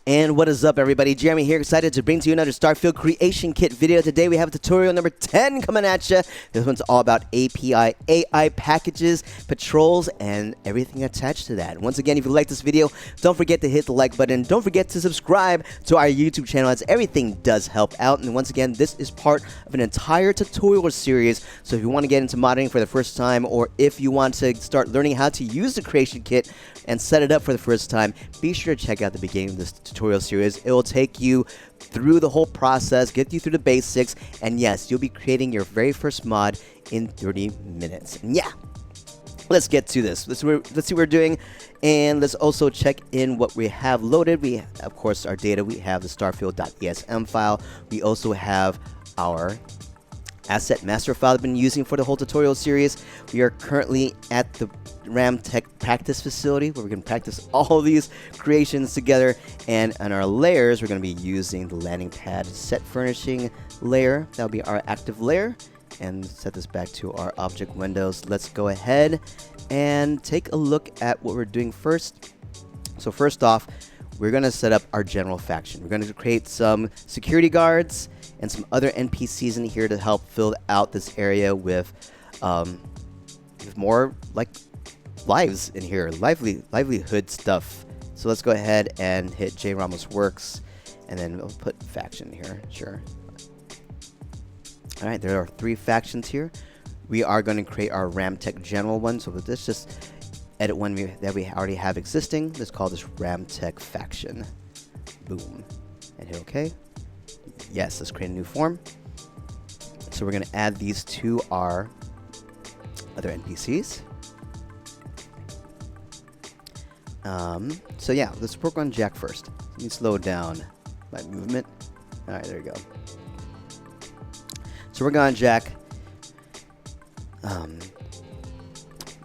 And what is up, everybody? Jeremy here, excited to bring to you another Starfield Creation Kit video. Today we have tutorial number 10 coming at you. This one's all about API, AI packages, patrols, and everything attached to that. Once again, if you like this video, don't forget to hit the like button. Don't forget to subscribe to our YouTube channel, as everything does help out. And once again, this is part of an entire tutorial series. So if you want to get into modding for the first time, or if you want to start learning how to use the Creation Kit and set it up for the first time, be sure to check out the beginning of this tutorial series. It will take you through the whole process, get you through the basics, and yes, you'll be creating your very first mod in 30 minutes. And yeah, let's get to this. Let's see what we're doing, and let's also check in what we have loaded. We, of course, our data. We have the starfield.esm file. We also have our asset master file I've been using for the whole tutorial series. We are currently at the RAM Tech practice facility where we can practice all these creations together, and on our layers we're going to be using the landing pad set furnishing layer. That'll be our active layer, and set this back to our object windows. Let's go ahead and take a look at what we're doing first. So first off, we're going to set up our general faction. We're going to create some security guards and some other NPCs in here to help fill out this area with more like lives in here, livelihood stuff. So let's go ahead and hit J Ramos Works, and then we'll put faction here. Sure. All right, there are 3 factions here. We are going to create our Ramtech general one. So let's just edit one that we already have existing. Let's call this Ramtech faction. Boom, and hit OK. Yes, let's create a new form. So we're going to add these to our other NPCs. So yeah, let's work on Jack first. Let me slow down my movement. All right, there you go. So we're going Jack.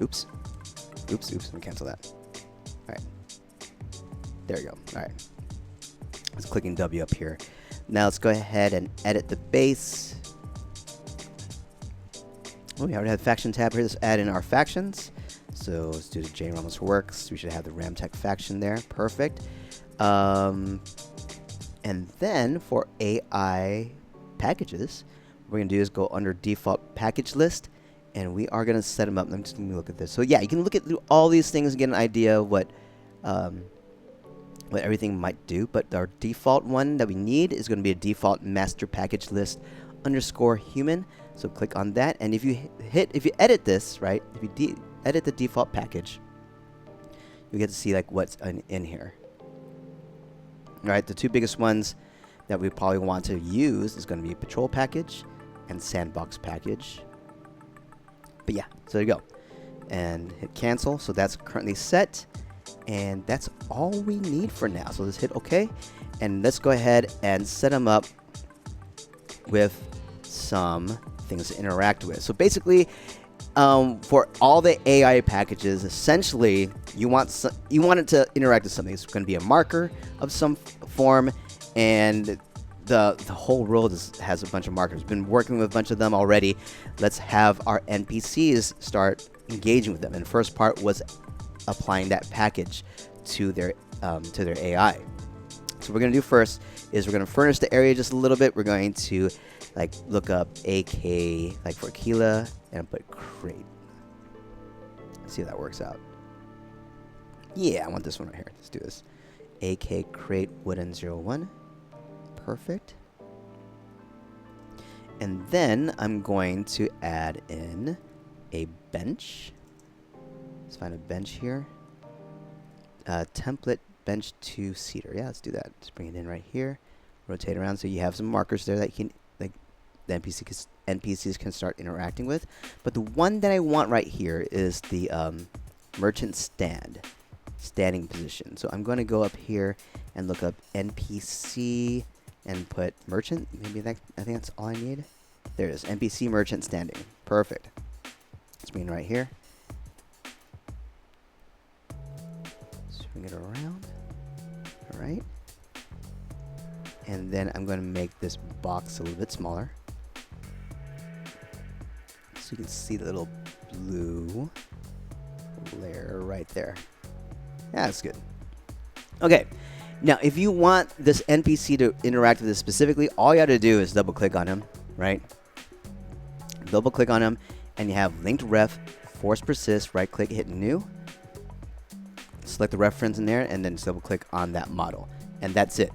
Oops. Let me cancel that. All right. There you go. All right. Let's clicking W up here. Now let's go ahead and edit the base. Oh, we already have the faction tab here. Let's add in our factions. So let's do the J Ramos Works. We should have the Ramtech faction there. Perfect. And then for AI packages, what we're going to do is go under default package list, and we are going to set them up. Let me look at this. So yeah, you can look at through all these things and get an idea of what everything might do. But our default one that we need is going to be a default master package list _ human. So click on that, and if you edit this, right, if you edit the default package, you get to see like what's in here. All right, the 2 biggest ones that we probably want to use is going to be patrol package and sandbox package. But yeah, so there you go, and hit cancel. So that's currently set, and that's all we need for now. So let's hit OK, and let's go ahead and set them up with some things to interact with. So basically, for all the AI packages, essentially you want it to interact with something. It's going to be a marker of some form, and the whole world has a bunch of markers. Been working with a bunch of them already. Let's have our NPCs start engaging with them. And the first part was applying that package to their AI. So what we're going to do first is we're going to furnish the area just a little bit. We're going to like look up AK like for Keela and put crate. Let's see if that works out. Yeah, I want this one right here. Let's do this. AK crate wooden 01. Perfect. And then I'm going to add in a bench. Let's find a bench here. Template bench 2-seater. Yeah, let's do that. Let's bring it in right here. Rotate around so you have some markers there that you can, like, the NPCs can start interacting with. But the one that I want right here is the merchant standing position. So I'm going to go up here and look up NPC and put merchant. Maybe I think that's all I need. There it is. NPC merchant standing. Perfect. Let's bring it right here. Swing it around. All right. And then I'm going to make this box a little bit smaller, so you can see the little blue layer right there. Yeah, that's good. Okay, Now, if you want this NPC to interact with this specifically, all you have to do is double click on him, right? Double click on him, and you have linked ref, force persist, right click, hit new, select the reference in there, and then double click on that model, and that's it.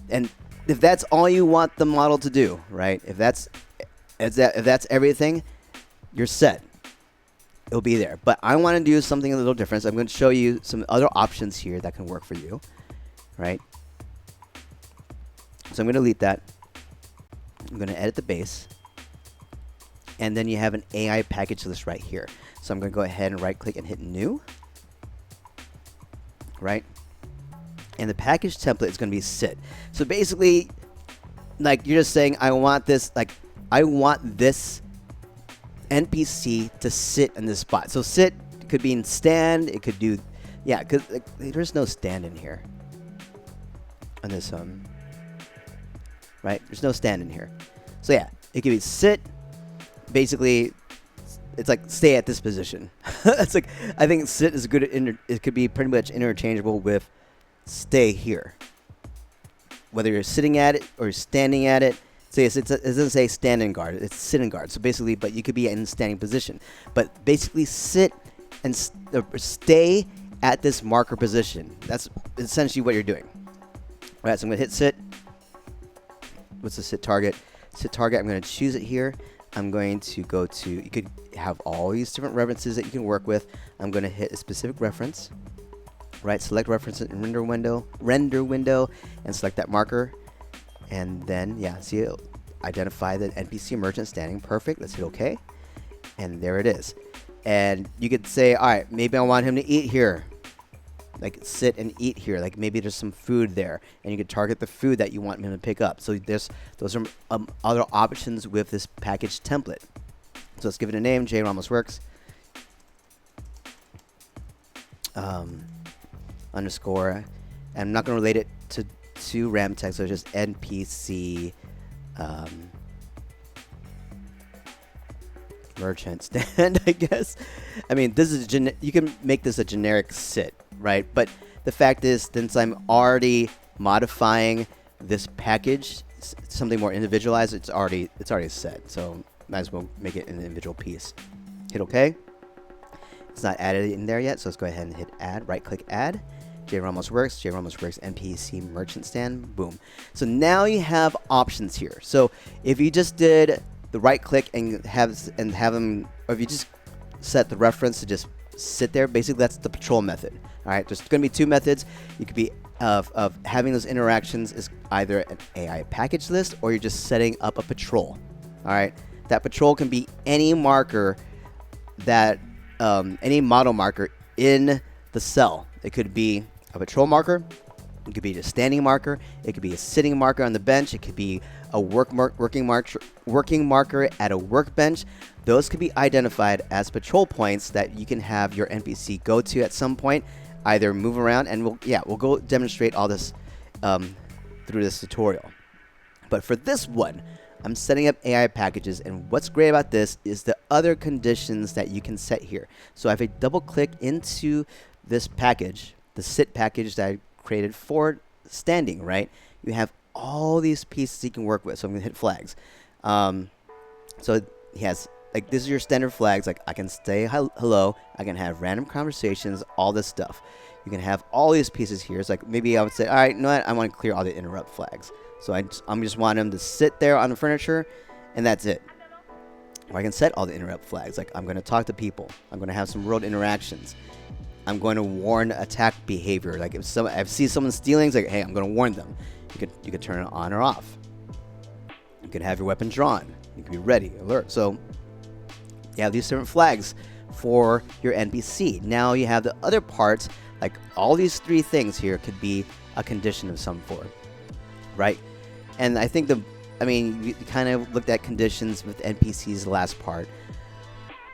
And if that's all you want the model to do, right? If that's everything, you're set. It'll be there. But I want to do something a little different. So I'm going to show you some other options here that can work for you, right? So I'm going to delete that. I'm going to edit the base. And then you have an AI package list right here. So I'm going to go ahead and right click and hit new, right? And the package template is going to be sit. So basically, like, you're just saying, I want this, like, I want this NPC to sit in this spot. So sit could be in stand. It could do, yeah, because like, there's no stand in here. On this right? There's no stand in here. So yeah, it could be sit. Basically, it's like stay at this position. It's like, I think sit is good. It could be pretty much interchangeable with stay here. Whether you're sitting at it or standing at it. So yes, it doesn't say stand and guard. It's sit and guard. So basically, but you could be in standing position. But basically, sit and stay at this marker position. That's essentially what you're doing. All right, so I'm going to hit sit. What's the sit target? Sit target, I'm going to choose it here. I'm going to go to, you could have all these different references that you can work with. I'm going to hit a specific reference. Right, select reference in render window, and select that marker. And then, yeah, see it, identify the NPC merchant standing. Perfect. Let's hit OK. And there it is. And you could say, all right, maybe I want him to eat here. Like, sit and eat here. Like, maybe there's some food there. And you could target the food that you want him to pick up. So those are other options with this package template. So let's give it a name. JRamos works. Underscore. And I'm not going to relate it to RAM text, so it's just NPC merchant stand, I guess. I mean, this is you can make this a generic sit, right? But the fact is, since I'm already modifying this package, something more individualized, it's already set. So might as well make it an individual piece. Hit OK. It's not added in there yet, so let's go ahead and hit add. Right click add. JRamos works. JRamos works. NPC merchant stand. Boom. So now you have options here. So if you just did the right click and have them, or if you just set the reference to just sit there, basically that's the patrol method. All right. There's going to be two methods. You could be of having those interactions is either an AI package list or you're just setting up a patrol. All right. That patrol can be any marker that any model marker in the cell. It could be a patrol marker, it could be a standing marker, it could be a sitting marker on the bench, it could be a working marker at a workbench. Those could be identified as patrol points that you can have your NPC go to at some point, either move around, and we'll go demonstrate all this through this tutorial. But for this one, I'm setting up AI packages, and what's great about this is the other conditions that you can set here. So if I double click into this package, the sit package that I created for standing, right? You have all these pieces you can work with. So I'm going to hit flags. So he has, like, this is your standard flags. Like, I can say hello. I can have random conversations, all this stuff. You can have all these pieces here. It's like, maybe I would say, all right, you know what? I want to clear all the interrupt flags. So I'm just want him to sit there on the furniture, and that's it. Or I can set all the interrupt flags. Like, I'm going to talk to people. I'm going to have some world interactions. I'm going to warn attack behavior. Like, if I see someone stealing, it's like, hey, I'm going to warn them. You could turn it on or off. You could have your weapon drawn. You could be ready, alert. So you have these different flags for your NPC. Now you have the other parts, like all these three things here could be a condition of some form, right? And I think we kind of looked at conditions with NPCs the last part.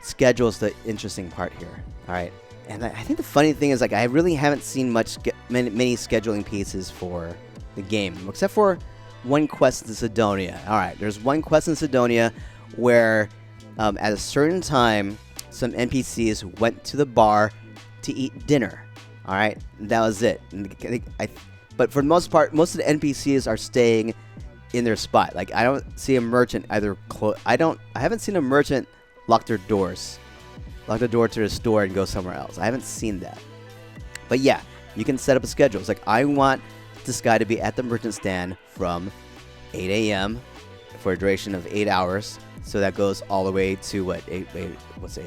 Schedule is the interesting part here, all right? And I think the funny thing is, like, I really haven't seen many scheduling pieces for the game, except for one quest in Cydonia. All right, there's one quest in Cydonia where at a certain time, some NPCs went to the bar to eat dinner. All right, that was it. And But for the most part, most of the NPCs are staying in their spot. Like I don't see a merchant either. I haven't seen a merchant lock their doors, lock the door to the store and go somewhere else. I haven't seen that. But yeah, you can set up a schedule. It's like I want this guy to be at the merchant stand from 8 a.m. for a duration of 8 hours. So that goes all the way to what? 8? What's 8?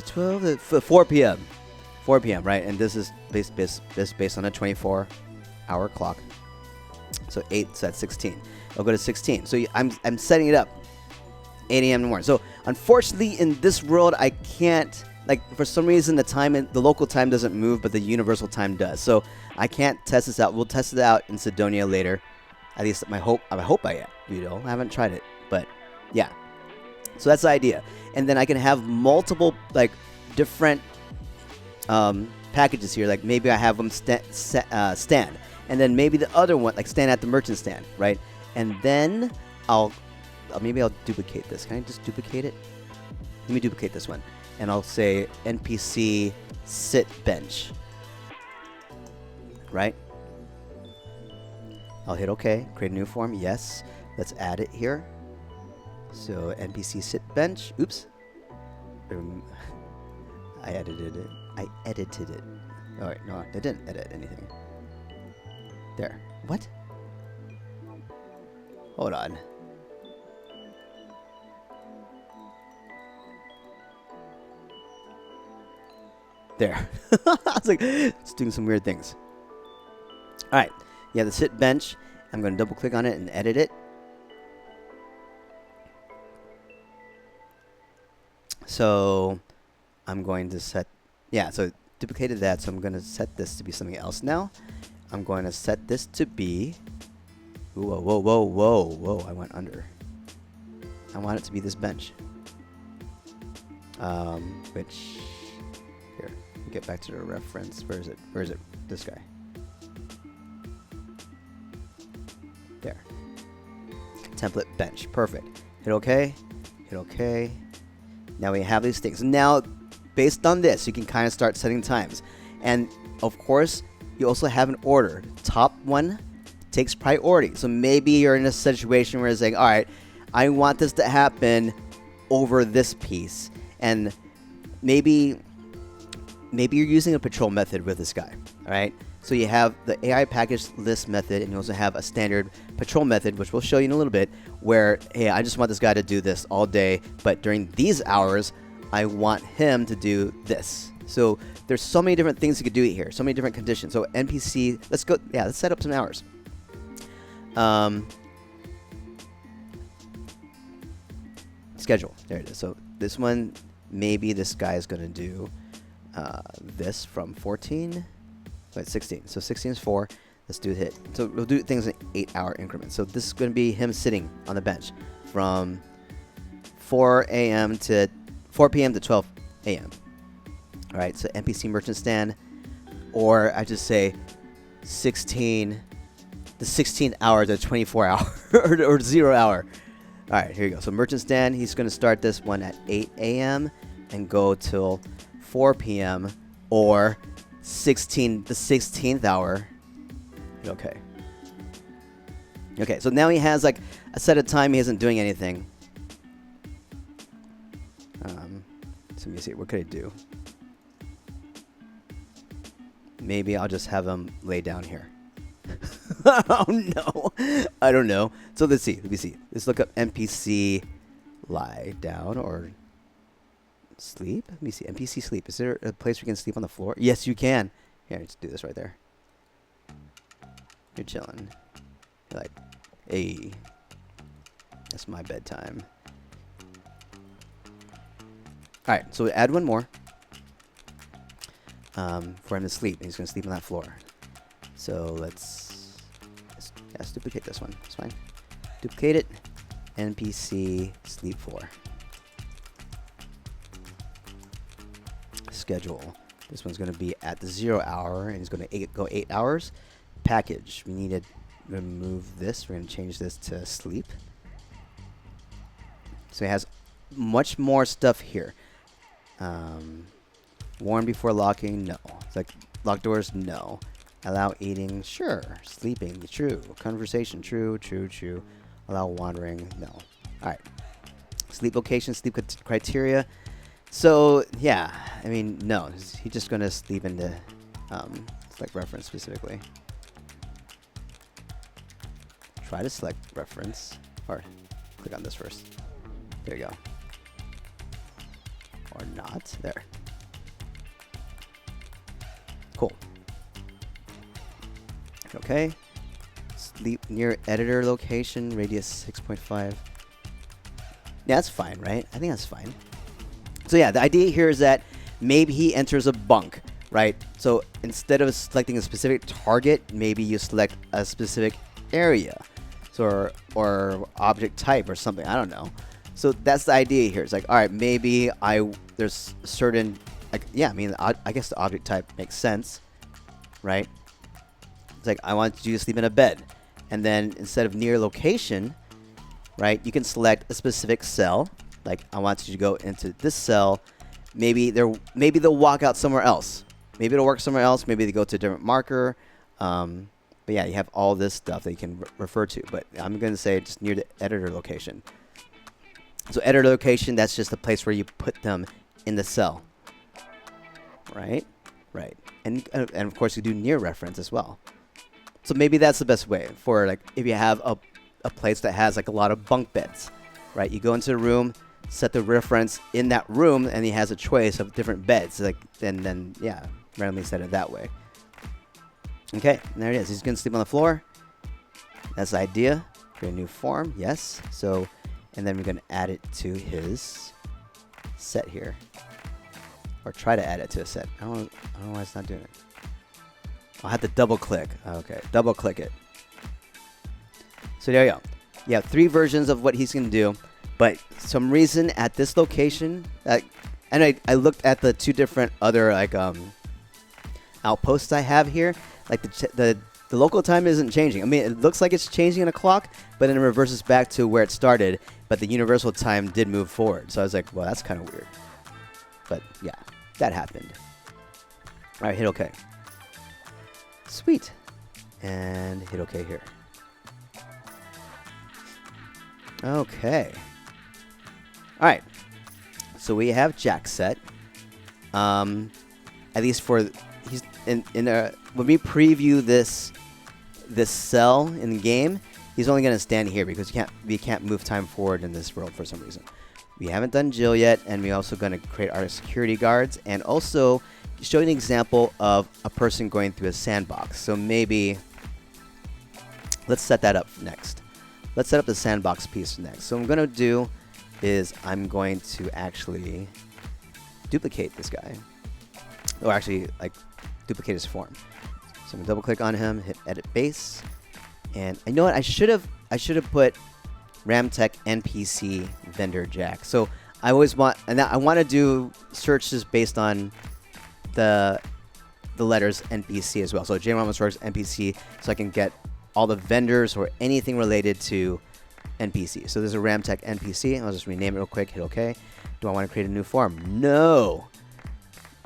12? 4 p.m. 4 p.m. Right? And this is based on a 24-hour clock. So 8, so that's 16. I'll go to 16. So I'm setting it up 8 a.m. in the morning. So unfortunately, in this world, I can't. Like for some reason, the local time doesn't move, but the universal time does. So I can't test this out. We'll test it out in Cydonia later. At least I hope I am. I haven't tried it, but yeah. So that's the idea. And then I can have multiple like different packages here. Like maybe I have them stand, and then maybe the other one like stand at the merchant stand, right? And then maybe I'll duplicate this. Can I just duplicate it? Let me duplicate this one. And I'll say NPC sit bench, right? I'll hit OK, create a new form, yes. Let's add it here. So NPC sit bench, oops. I edited it. All right, no, I didn't edit anything. There, what? Hold on. There. I was like, it's doing some weird things. All right. Yeah, the sit bench. I'm going to double click on it and edit it. So I'm going to set, yeah, so duplicated that. So I'm going to set this to be something else now. I'm going to set this to be, whoa, I went under. I want it to be this bench. Which, here, get back to the reference. Where is it? This guy. There. Template bench. Perfect. Hit OK. Hit OK. Now we have these things. Now, based on this, you can kind of start setting times. And, of course, you also have an order. Top one takes priority. So maybe you're in a situation where it's like, all right, I want this to happen over this piece. And maybe you're using a patrol method with this guy. All right. So you have the AI package list method, and you also have a standard patrol method, which we'll show you in a little bit, where, hey, I just want this guy to do this all day, but during these hours, I want him to do this. So there's so many different things you could do here, so many different conditions. So NPC, let's set up some hours. Schedule, there it is. So this one, maybe this guy is going to do this from 14. Wait, 16. So 16 is 4. Let's do a hit. So we'll do things in 8-hour increments. So this is going to be him sitting on the bench from 4 a.m. to 4 p.m. to 12 a.m. All right. So NPC merchant stand, or I just say 16. The 16 hour to 24 hour or 0 hour. All right. Here you go. So merchant stand. He's going to start this one at 8 a.m. and go till 4 p.m. or the 16th hour. Okay. Okay, so now he has like a set of time he isn't doing anything. So let me see, what could I do? Maybe I'll just have him lay down here. Oh no, I don't know. So let's see. Let's look up NPC lie down or sleep. Let me see. NPC sleep. Is there a place where you can sleep on the floor? Yes, you can. Here, let's do this right there. You're chilling. You're like, hey, that's my bedtime. All right, so we add one more for him to sleep. He's going to sleep on that floor. So let's duplicate this one. It's fine. Duplicate it. NPC sleep floor. Schedule. This one's going to be at the 0 hour, and he's going to go 8 hours. Package. We need to remove this. We're going to change this to sleep. So he has much more stuff here. Warn before locking, no. It's like lock doors, no. Allow eating, sure. Sleeping, true. Conversation, true, true, true. Allow wandering, no. All right. Sleep location, sleep criteria. So, yeah, I mean, no. He's just going to sleep into select reference specifically. Try to select reference. Or click on this first. There you go. Or not. There. Cool. Okay. Sleep near editor location, radius 6.5. Yeah, that's fine, right? I think that's fine. So yeah, the idea here is that maybe he enters a bunk, right? So instead of selecting a specific target, maybe you select a specific area. So or object type or something. I don't know. So that's the idea here. It's like, all right, maybe there's certain, like, yeah, I mean, I guess the object type makes sense, right? It's like, I want you to sleep in a bed. And then instead of near location, right, you can select a specific cell. Like, I want you to go into this cell. Maybe they'll walk out somewhere else. Maybe it'll work somewhere else. Maybe they go to a different marker. But yeah, you have all this stuff that you can refer to. But I'm going to say it's near the editor location. So editor location, that's just the place where you put them in the cell. Right? Right. And of course, you do near reference as well. So maybe that's the best way for, like, if you have a place that has like a lot of bunk beds, right? You go into the room, set the reference in that room, and he has a choice of different beds. Like, and then yeah, randomly set it that way. Okay, and there it is. He's gonna sleep on the floor. That's the idea. Create a new form, yes. So, and then we're gonna add it to his set here, or try to add it to a set. I don't know why it's not doing it. I'll have to double click. Okay, double click it. So there you go. You have 3 versions of what he's going to do, but some reason at this location, and I looked at the 2 different other like outposts I have here. Like the local time isn't changing. I mean, it looks like it's changing in a clock, but then it reverses back to where it started. But the universal time did move forward. So I was like, well, that's kind of weird. But yeah, that happened. All right, hit OK. Sweet. And hit OK here. Okay. All right. So we have Jack set. At least for he's in when we preview this cell in the game, he's only going to stand here because we can't move time forward in this world for some reason. We haven't done Jill yet, and we're also going to create our security guards and also show an example of a person going through a sandbox. So maybe let's set that up next. Let's set up the sandbox piece next. So what I'm going to do is I'm going to actually duplicate this guy. Or actually, like, duplicate his form. So I'm going to double click on him, hit edit base. And I know what? I should have put Ramtech NPC vendor Jack. So I always want, and I want to do searches based on the letters NPC as well. So JRomaSworks NPC, so I can get all the vendors or anything related to NPC. So there's a Ramtech NPC. I'll just rename it real quick, hit OK. Do I want to create a new form? No.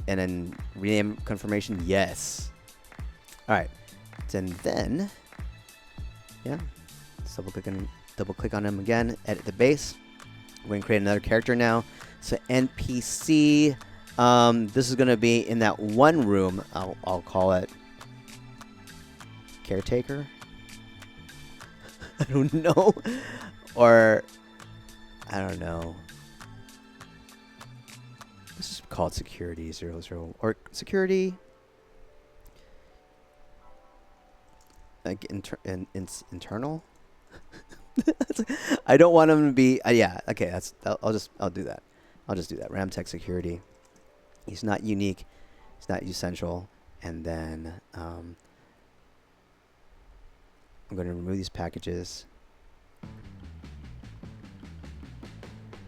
And then rename confirmation, yes. All right. And then, yeah, let's double click on him again, edit the base. We're going to create another character now. So NPC, this is going to be in that one room. I'll call it caretaker. I don't know. Or, I don't know. Let's just call it security 00. Or security. Like internal? I don't want him to be, yeah, okay, I'll do that. I'll just do that. Ramtech security. He's not unique. He's not essential. And then, I'm going to remove these packages.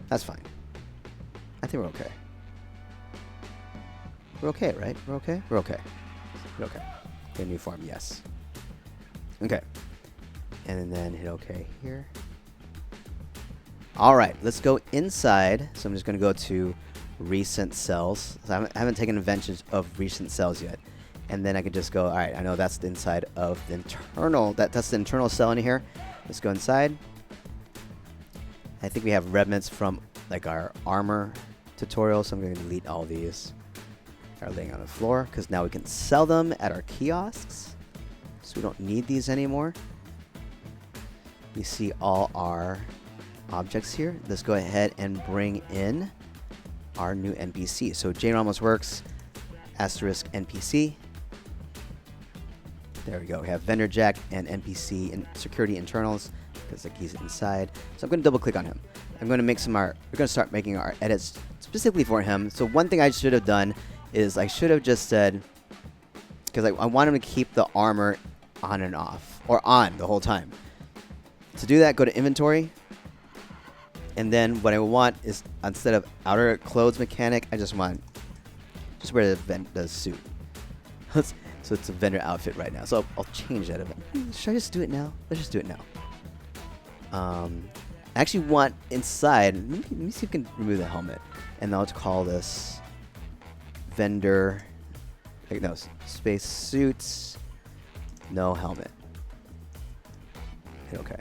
That's fine. I think we're okay. We're okay, right? We're okay? We're okay. We're okay. Get a new form, yes. Okay. And then hit OK here. All right, let's go inside. So I'm just going to go to recent cells. So I haven't taken advantage of recent cells yet. And then I could just go, all right, I know that's the inside of the internal, that's the internal cell in here. Let's go inside. I think we have remnants from like our armor tutorial, so I'm going to delete all these. Are laying on the floor because now we can sell them at our kiosks. So we don't need these anymore. You see all our objects here. Let's go ahead and bring in our new NPC. So Jane almost works. Asterisk NPC. There we go. We have vendor jack and NPC and security internals because the key's inside. So I'm going to double click on him. I'm going to make some art. We're going to start making our edits specifically for him. So one thing I should have done is I should have just said, because I want him to keep the armor on and off, or on the whole time. To do that, go to inventory, and then what I want is, instead of outer clothes mechanic, I just want, just wear the suit. So it's a vendor outfit right now. So I'll change that event. Should I just do it now? Let's just do it now. I actually want inside, let me see if we can remove the helmet, and I'll call this vendor, no, space suits, no helmet. Hit OK.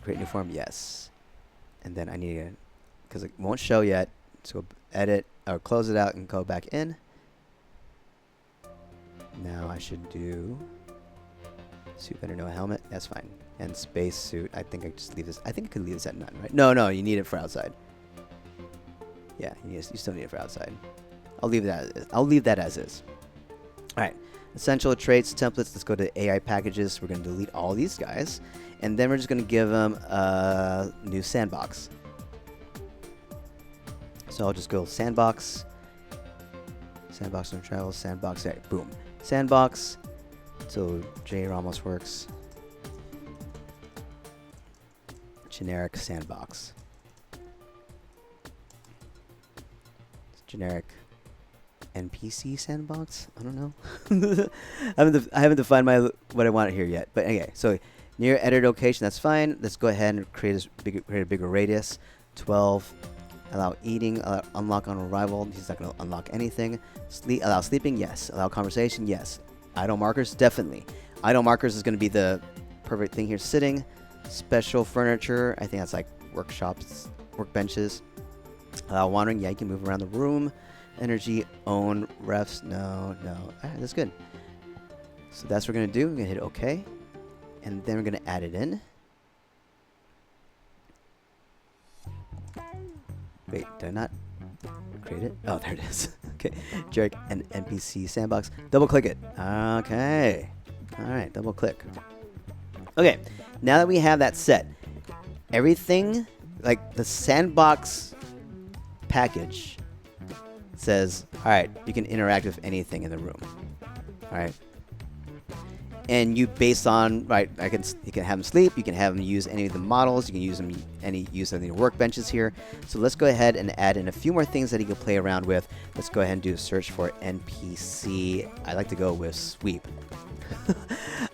Create new form, yes. And then I need to, because it won't show yet, so edit or close it out and go back in. Now I should do suit vendor, no helmet. That's fine. And space suit. I think I just leave this. I think I could leave this at none, right? No, you need it for outside. Yeah, you still need it for outside. I'll leave that as is. All right, essential traits, templates. Let's go to AI packages. We're going to delete all these guys, and then we're just going to give them a new sandbox. So I'll just go sandbox, sandbox no travel, sandbox. There, boom, sandbox. So J Ramos works. Generic sandbox. Generic NPC sandbox? I don't know. I haven't defined what I want here yet. But okay, so near editor location, that's fine. Let's go ahead and create a bigger radius. 12. Allow eating. Unlock on arrival. He's not going to unlock anything. Allow sleeping. Yes. Allow conversation. Yes. Idle markers. Definitely. Idle markers is going to be the perfect thing here. Sitting. Special furniture. I think that's like workshops, workbenches. Allow wandering. Yeah, you can move around the room. Energy, own, refs, no. Alright, that's good. So that's what we're going to do. We're going to hit OK. And then we're going to add it in. Wait, did I not create it? Oh, there it is. Okay. Jarek and NPC sandbox. Double click it. Okay. Alright, double click. Okay. Now that we have that set, everything, like the sandbox package, says, all right, you can interact with anything in the room. All right. And you, based on, right, you can have them sleep, you can have them use any of the models, you can use them use any workbenches here. So let's go ahead and add in a few more things that you can play around with. Let's go ahead and do a search for NPC. I like to go with sweep.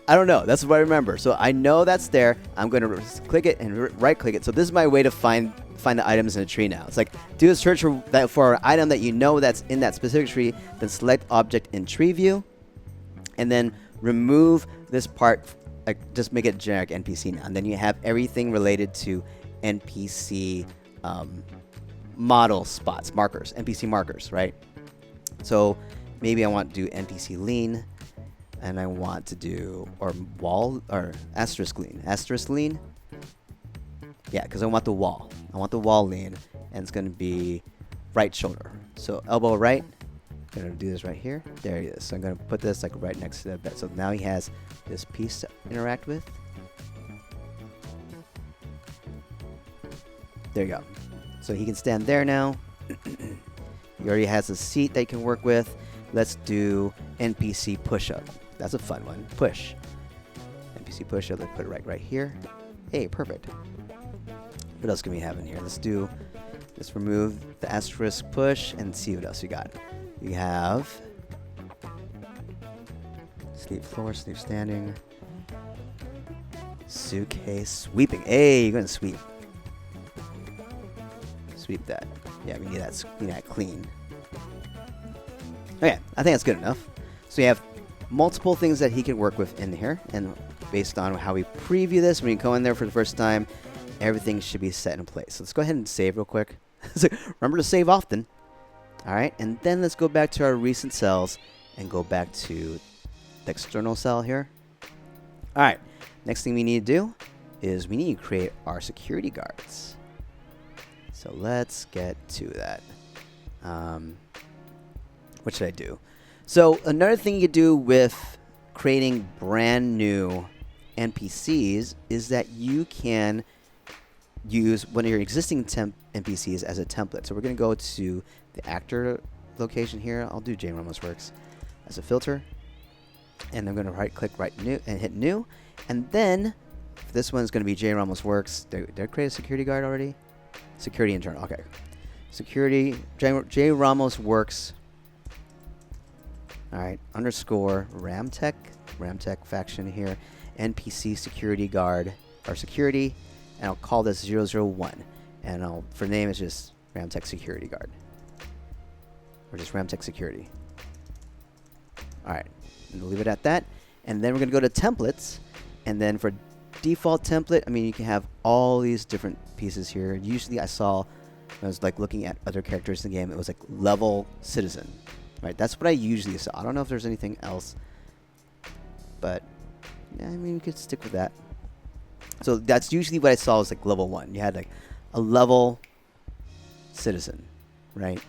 I don't know. That's what I remember. So I know that's there. I'm going to click it and right click it. So this is my way to find the items in a tree now. It's like, do a search for an item that you know that's in that specific tree, then select object in tree view, and then remove this part, like just make it generic NPC now. And then you have everything related to NPC model spots, markers, NPC markers, right? So maybe I want to do NPC lean, and I want to do, or wall, or asterisk lean. Yeah, because I want the wall. I want the wall lean, and it's going to be right shoulder. So elbow right. I'm going to do this right here. There he is. So I'm going to put this like right next to the bed. So now he has this piece to interact with. There you go. So he can stand there now. He already has a seat that he can work with. Let's do NPC push-up. That's a fun one. Push. NPC push-up. Let's put it right here. Hey, perfect. What else can we have in here? Let's remove the asterisk push and see what else we got. We have sleep floor, sleep standing, suitcase, sweeping. Hey, you're gonna sweep. Sweep that. Yeah, we need that clean. Okay, I think that's good enough. So you have multiple things that he can work with in here, and based on how we preview this, when you go in there for the first time, everything should be set in place. So let's go ahead and save real quick. So remember to save often. All right, and then let's go back to our recent cells and go back to the external cell here. All right, next thing we need to do is we need to create our security guards. So let's get to that. What should I do? So another thing you do with creating brand new NPCs is that you can use one of your existing NPCs as a template. So we're going to go to the actor location here. I'll do J Ramos Works as a filter. And I'm going to right-click new and hit new. And then this one's going to be J Ramos Works. Did I create a security guard already? Security internal. Okay. Security J Ramos Works. All right. Underscore Ramtech faction here. NPC security guard or security. And I'll call this 001. And for name it's just Ramtech security guard. Or just Ramtech security. All right. And we'll leave it at that. And then we're going to go to templates. And then for default template, I mean, you can have all these different pieces here. Usually I saw, when I was like looking at other characters in the game, it was like level citizen. Right? That's what I usually saw. I don't know if there's anything else. But, yeah, I mean, we could stick with that. So that's usually what I saw was like level 1. You had like a level citizen, right?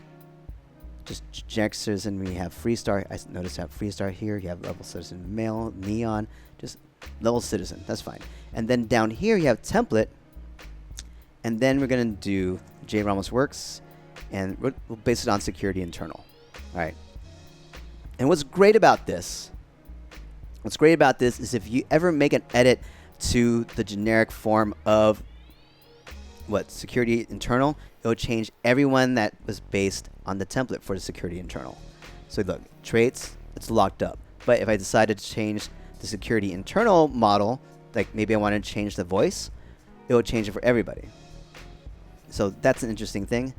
Just generic citizen. We have Freestar. I noticed I have Freestar here. You have level citizen male, neon, just level citizen. That's fine. And then down here you have template. And then we're going to do J Ramos Works. And we'll base it on security internal. All right. And what's great about this is if you ever make an edit to the generic form of security internal, it will change everyone that was based on the template for the security internal. So look, traits, it's locked up. But if I decided to change the security internal model, like maybe I want to change the voice, it will change it for everybody. So that's an interesting thing.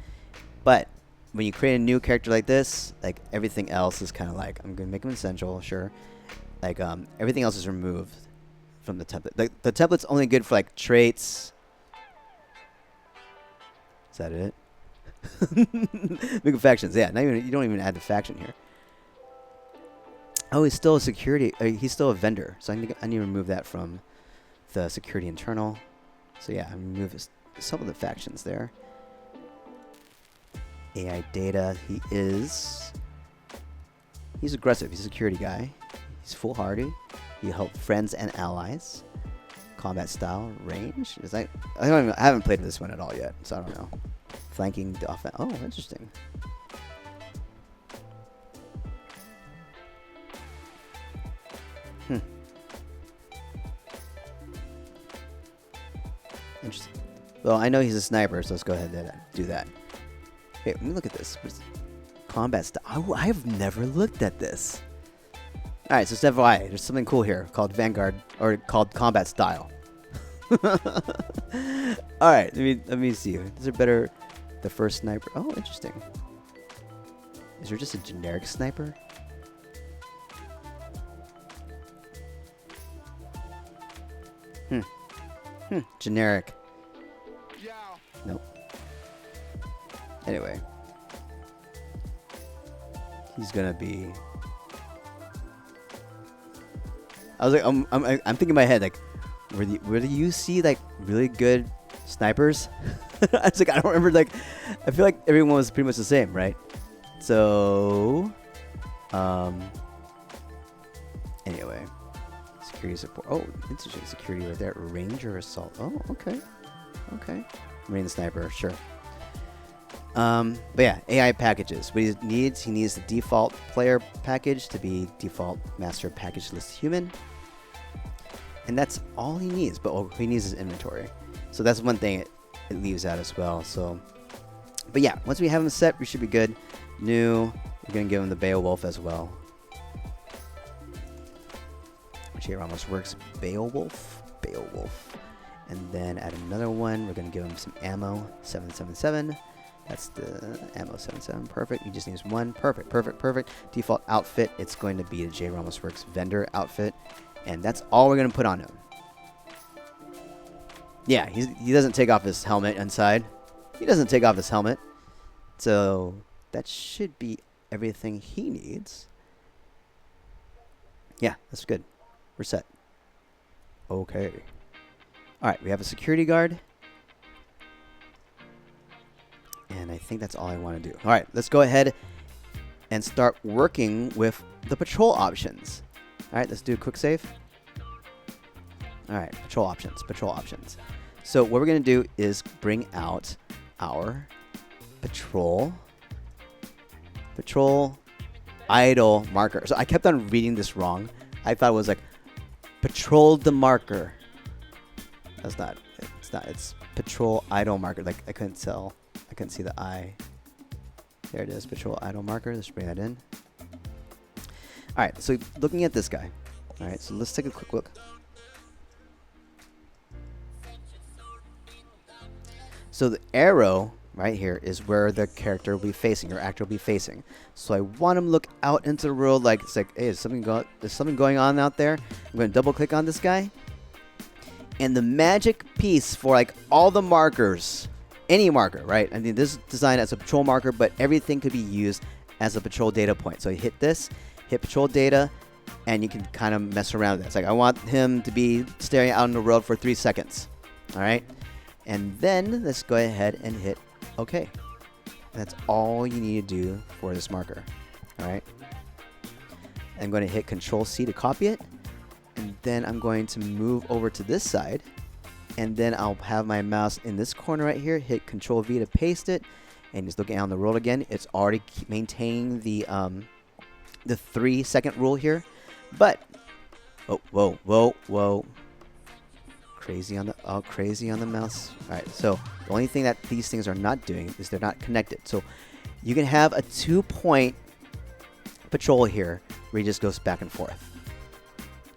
But when you create a new character like this, like everything else is kind of like, I'm going to make them essential, sure. Like everything else is removed from the template. Like the template's only good for like traits. Is that it? Make factions. Yeah, you don't even add the faction here. Oh, he's still a security. He's still a vendor. So I need to remove that from the security internal. So yeah, I remove some of the factions there. AI data. He's aggressive. He's a security guy. He's foolhardy. He helps friends and allies. Combat style, range. Is that? I haven't played this one at all yet, so I don't know. Flanking the offense. Oh, interesting. Interesting. Well, I know he's a sniper, so let's go ahead and do that. Okay, let me look at this. Combat style. Oh, I have never looked at this. All right, so it's FYI. There's something cool here called Vanguard, or called combat style. All right, let me see. Is there better? The first sniper. Oh, interesting. Is there just a generic sniper? Generic. Nope. Anyway, he's gonna be. I was like, I'm thinking in my head like, where do you see like really good snipers? I was like, I don't remember. Like, I feel like everyone was pretty much the same, right? So, anyway, security support. Oh, interesting. Security right there. Ranger assault. Oh, okay. Marine sniper, sure. But yeah, AI packages. What he needs the default player package to be default master package list human. And that's all he needs, but all he needs is inventory. So that's one thing it leaves out as well. So, but yeah, once we have him set, we should be good. New, we're going to give him the Beowulf as well. Which here almost works. Beowulf. And then add another one. We're going to give him some ammo. 777. That's the ammo 77. Perfect. You just need one. Perfect, perfect, perfect. Default outfit, it's going to be the J Ramos Works vendor outfit. And that's all we're going to put on him. Yeah, he doesn't take off his helmet inside. He doesn't take off his helmet. So that should be everything he needs. Yeah, that's good. We're set. Okay. All right, we have a security guard. And I think that's all I want to do. All right, let's go ahead and start working with the patrol options. All right, let's do a quick save. All right, patrol options, patrol options. So what we're going to do is bring out our patrol idle marker. So I kept on reading this wrong. I thought it was like patrol the marker. That's not. It's not. It's patrol idle marker. Like I couldn't tell. I couldn't see the I. There it is. Patrol idle marker. Let's bring that in. All right. So looking at this guy. All right. So let's take a quick look. So the arrow right here is where the character will be facing, your actor will be facing. So I want him to look out into the world like it's like, hey, is something going on out there? I'm going to double click on this guy. And the magic piece for like all the markers, any marker, right? I mean, this is designed as a patrol marker, but everything could be used as a patrol data point. So you hit this, hit patrol data, and you can kind of mess around with it. It's like, I want him to be staring out in the world for 3 seconds. All right. And then let's go ahead and hit OK. That's all you need to do for this marker. All right. I'm going to hit Control C to copy it. And then I'm going to move over to this side. And then I'll have my mouse in this corner right here. Hit Control V to paste it. And just looking on the roll again. It's already maintaining the 3-second rule here. But, oh, whoa, whoa, whoa. Crazy on the mouse. All right, so the only thing that these things are not doing is they're not connected. So you can have a 2-point patrol here where he just goes back and forth,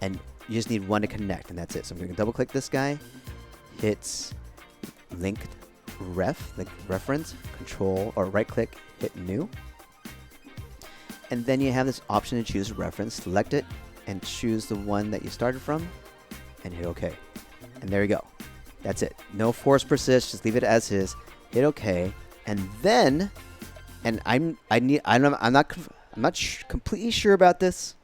and you just need one to connect, and that's it. So I'm going to double click this guy, hit linked reference, control or right click, hit new, and then you have this option to choose reference. Select it and choose the one that you started from, and hit OK. And there you go. That's it. No force persist. Just leave it as is. Hit OK. And then, and I'm not completely sure about this.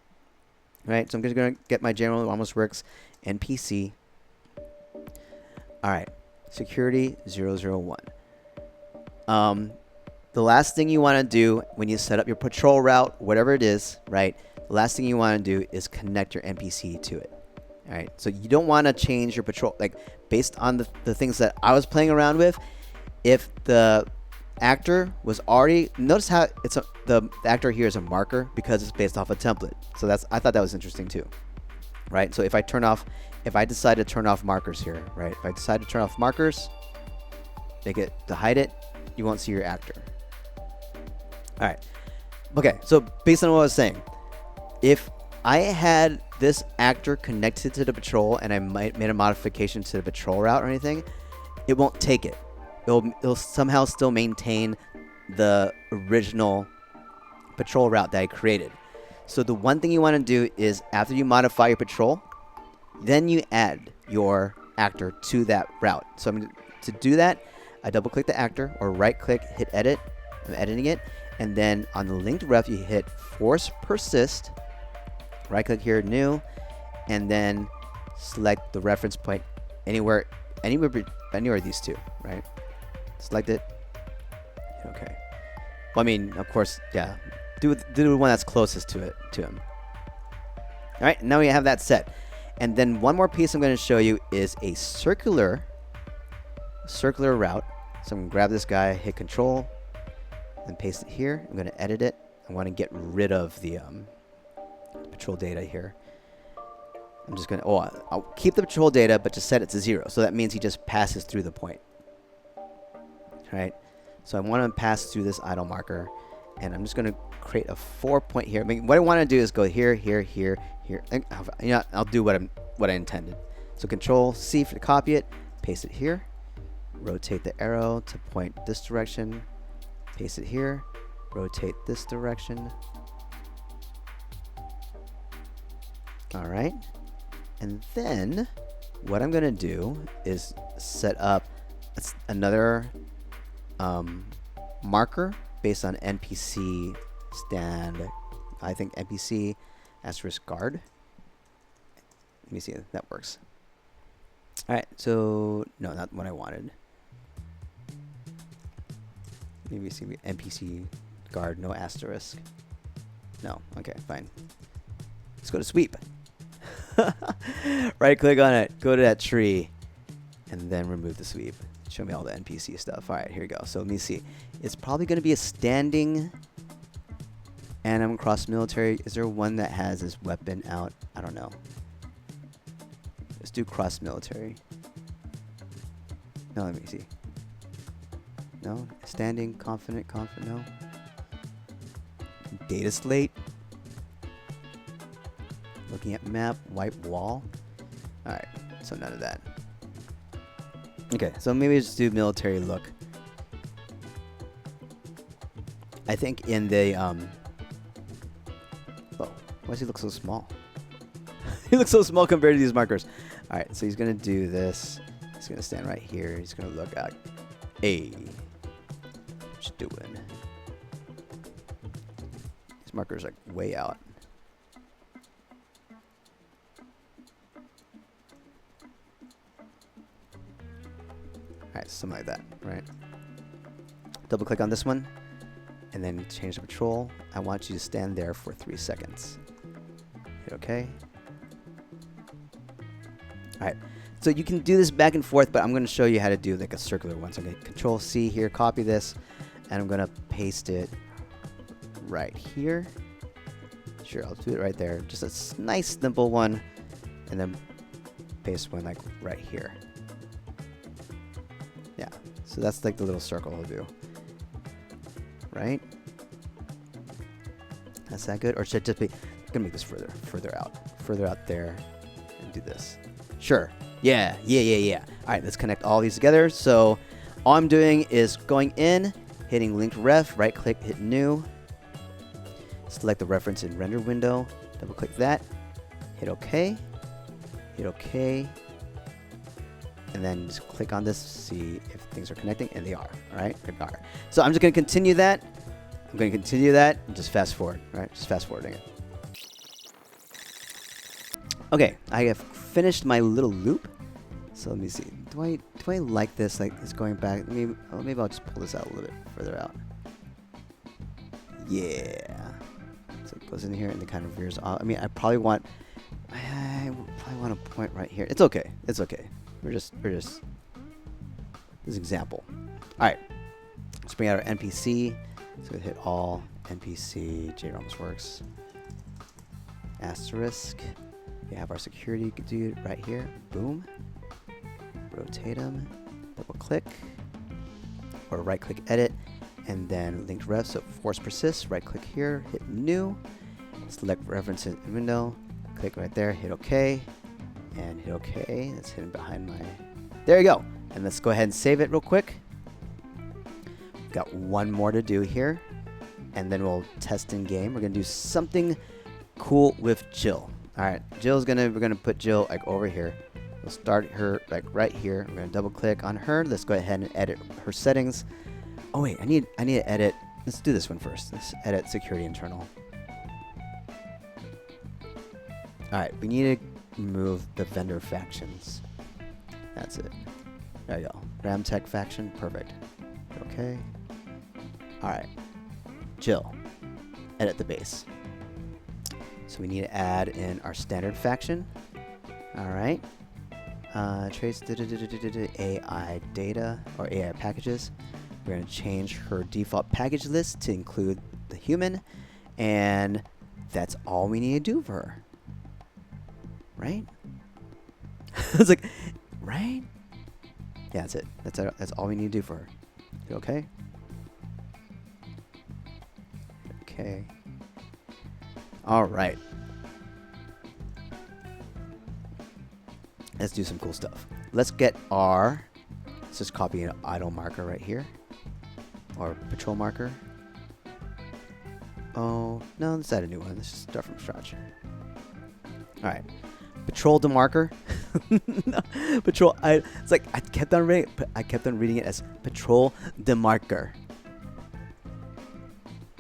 Right. So I'm just going to get my general almost works NPC. All right. Security 001. The last thing you want to do when you set up your patrol route, whatever it is, right? The last thing you want to do is connect your NPC to it. All right, so you don't want to change your patrol, like based on the things that I was playing around with. If the actor was already, notice how the actor here is a marker because it's based off a template. So I thought that was interesting too, right? So if I decide to turn off markers here, right? If I decide to turn off markers, to hide it, you won't see your actor. All right, okay. So based on what I was saying, if I had this actor connected to the patrol and I made a modification to the patrol route or anything, it won't take it. It'll somehow still maintain the original patrol route that I created. So the one thing you want to do is after you modify your patrol, then you add your actor to that route. So to do that, I double click the actor or right click, hit edit. I'm editing it. And then on the linked ref, you hit force persist. Right click here, new, and then select the reference point anywhere of these two, right? Select it. Okay. Well, I mean, of course, yeah. Do the one that's closest to him. All right, now we have that set. And then one more piece I'm going to show you is a circular route. So I'm going to grab this guy, hit Control, and paste it here. I'm going to edit it. I want to get rid of the patrol data here. I'm just gonna I'll keep the patrol data but just set it to 0, so that means he just passes through the point. Right, so I want to pass through this idle marker, and I'm just gonna create a 4-point here. I mean, what I want to do is go here, here, here, here. And, I'll do what I intended. So Control C to copy it, paste it here, rotate the arrow to point this direction, Paste it here. Rotate this direction. All right. And then what I'm going to do is set up another marker based on NPC stand. I think NPC asterisk guard. Let me see if that works. All right. So no, not what I wanted. Maybe see NPC guard, no asterisk. No. Okay, fine. Let's go to sweep. Right click on it, go to that tree, and then remove the sweep. Show me all the NPC stuff. All right, here we go. So let me see. It's probably going to be a standing animal cross military. Is there one that has his weapon out? I don't know. Let's do cross military. No, let me see. No, standing, confident, no. Data slate. Looking at map, white wall. All right, so none of that. Okay, so maybe just do military look. I think in the oh, why does he look so small? He looks so small compared to these markers. All right, so he's gonna do this. He's gonna stand right here. He's gonna look at, hey, what you doing? These markers are way out. Alright, something like that, right? Double click on this one, and then change the patrol. I want you to stand there for 3 seconds. Hit OK. Alright, so you can do this back and forth, but I'm going to show you how to do like a circular one. So I'm going to Control C here, copy this, and I'm going to paste it right here. Sure, I'll do it right there. Just a nice, simple one, and then paste one like right here. Yeah, so that's like the little circle I'll do. Right? That's that good? Or should it just be, I'm gonna make this further out there, and do this. Sure. Yeah. All right, let's connect all these together. So all I'm doing is going in, hitting linked ref, right click, hit new, select the reference in render window, double click that, hit OK, and then just click on this to see if things are connecting, and they are, all right? They are. So I'm just going to continue that. And just fast forward, right? Just fast forwarding it. Okay, I have finished my little loop. So let me see. Do I like this? Like it's going back. Maybe I'll just pull this out a little bit further out. Yeah. So it goes in here and it kind of veers off. I mean, I probably want a point right here. It's okay. We're just this example. All right. Let's bring out our NPC. So we hit all NPC. JROMs works. Asterisk. We have our security dude right here. Boom. Rotate them. Double click. Or right click edit. And then linked ref. So force persist. Right click here. Hit new. Select reference in window. Click right there. Hit OK. And hit OK. That's hidden behind my... There you go. And let's go ahead and save it real quick. We've got one more to do here. And then we'll test in game. We're going to do something cool with Jill. All right. We're going to put Jill like over here. We'll start her like right here. We're going to double click on her. Let's go ahead and edit her settings. Oh, wait. I need to edit. Let's do this one first. Let's edit security internal. All right. We need to remove the vendor factions. That's it. There you go. Ramtech faction. Perfect. Okay. All right. Jill. Edit the base. So we need to add in our standard faction. All right. Trace AI data or AI packages. We're going to change her default package list to include the human. And that's all we need to do for her. Right? It's like, right? Yeah, that's it. That's all we need to do for her. You okay? Okay. All right. Let's do some cool stuff. Let's just copy an idle marker right here. or patrol marker. Oh, no, let's add a new one. Let's just start from scratch. All right. Patrol demarker. No, patrol. It's like I kept on reading it as patrol demarker.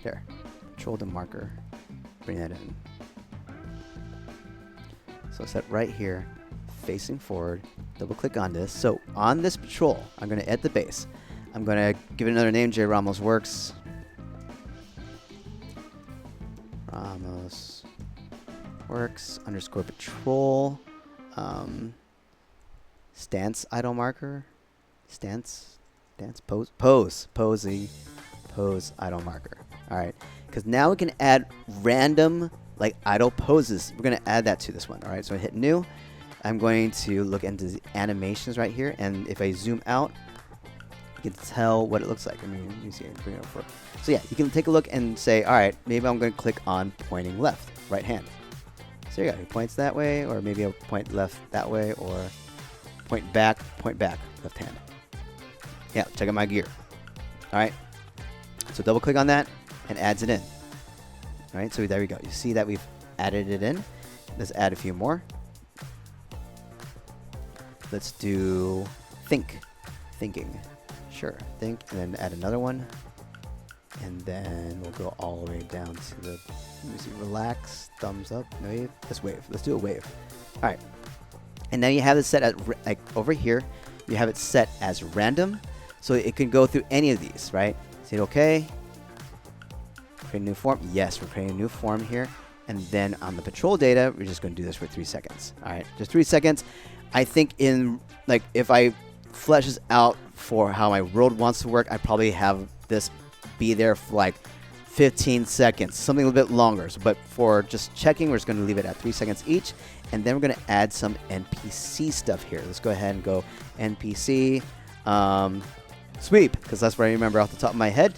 There. Patrol demarker. Bring that in. So set right here, facing forward. Double click on this. So on this patrol, I'm going to add the base. I'm going to give it another name, J Ramos Works. Ramos Works underscore patrol. Stance idle marker. Stance pose idle marker. All right, because now we can add random like idle poses. We're going to add that to this one. All right, so I hit new. I'm going to look into the animations right here, and if I zoom out, you can tell what it looks like. I mean, you see it, bring it over. So yeah, you can take a look and say, all right, maybe I'm going to click on pointing left, right hand. So yeah, he points that way, or maybe I'll point left that way, or point back, left hand. Yeah, check out my gear. All right, so double click on that and adds it in. All right, so there we go. You see that we've added it in. Let's add a few more. Let's do thinking. Sure, think, and then add another one. And then we'll go all the way down to the, let me see, relax, thumbs up, wave. Let's wave. Let's do a wave. All right. And now you have it set at, like over here, you have it set as random. So it can go through any of these, right? Say okay. Create a new form. Yes, we're creating a new form here. And then on the patrol data, we're just going to do this for 3 seconds. All right, just 3 seconds. I think in, like, if I flesh this out for how my world wants to work, I probably have this be there for like 15 seconds, something a little bit longer. So, but for just checking, we're just going to leave it at 3 seconds each. And then we're going to add some NPC stuff here. Let's go ahead and go NPC sweep, because that's what I remember off the top of my head.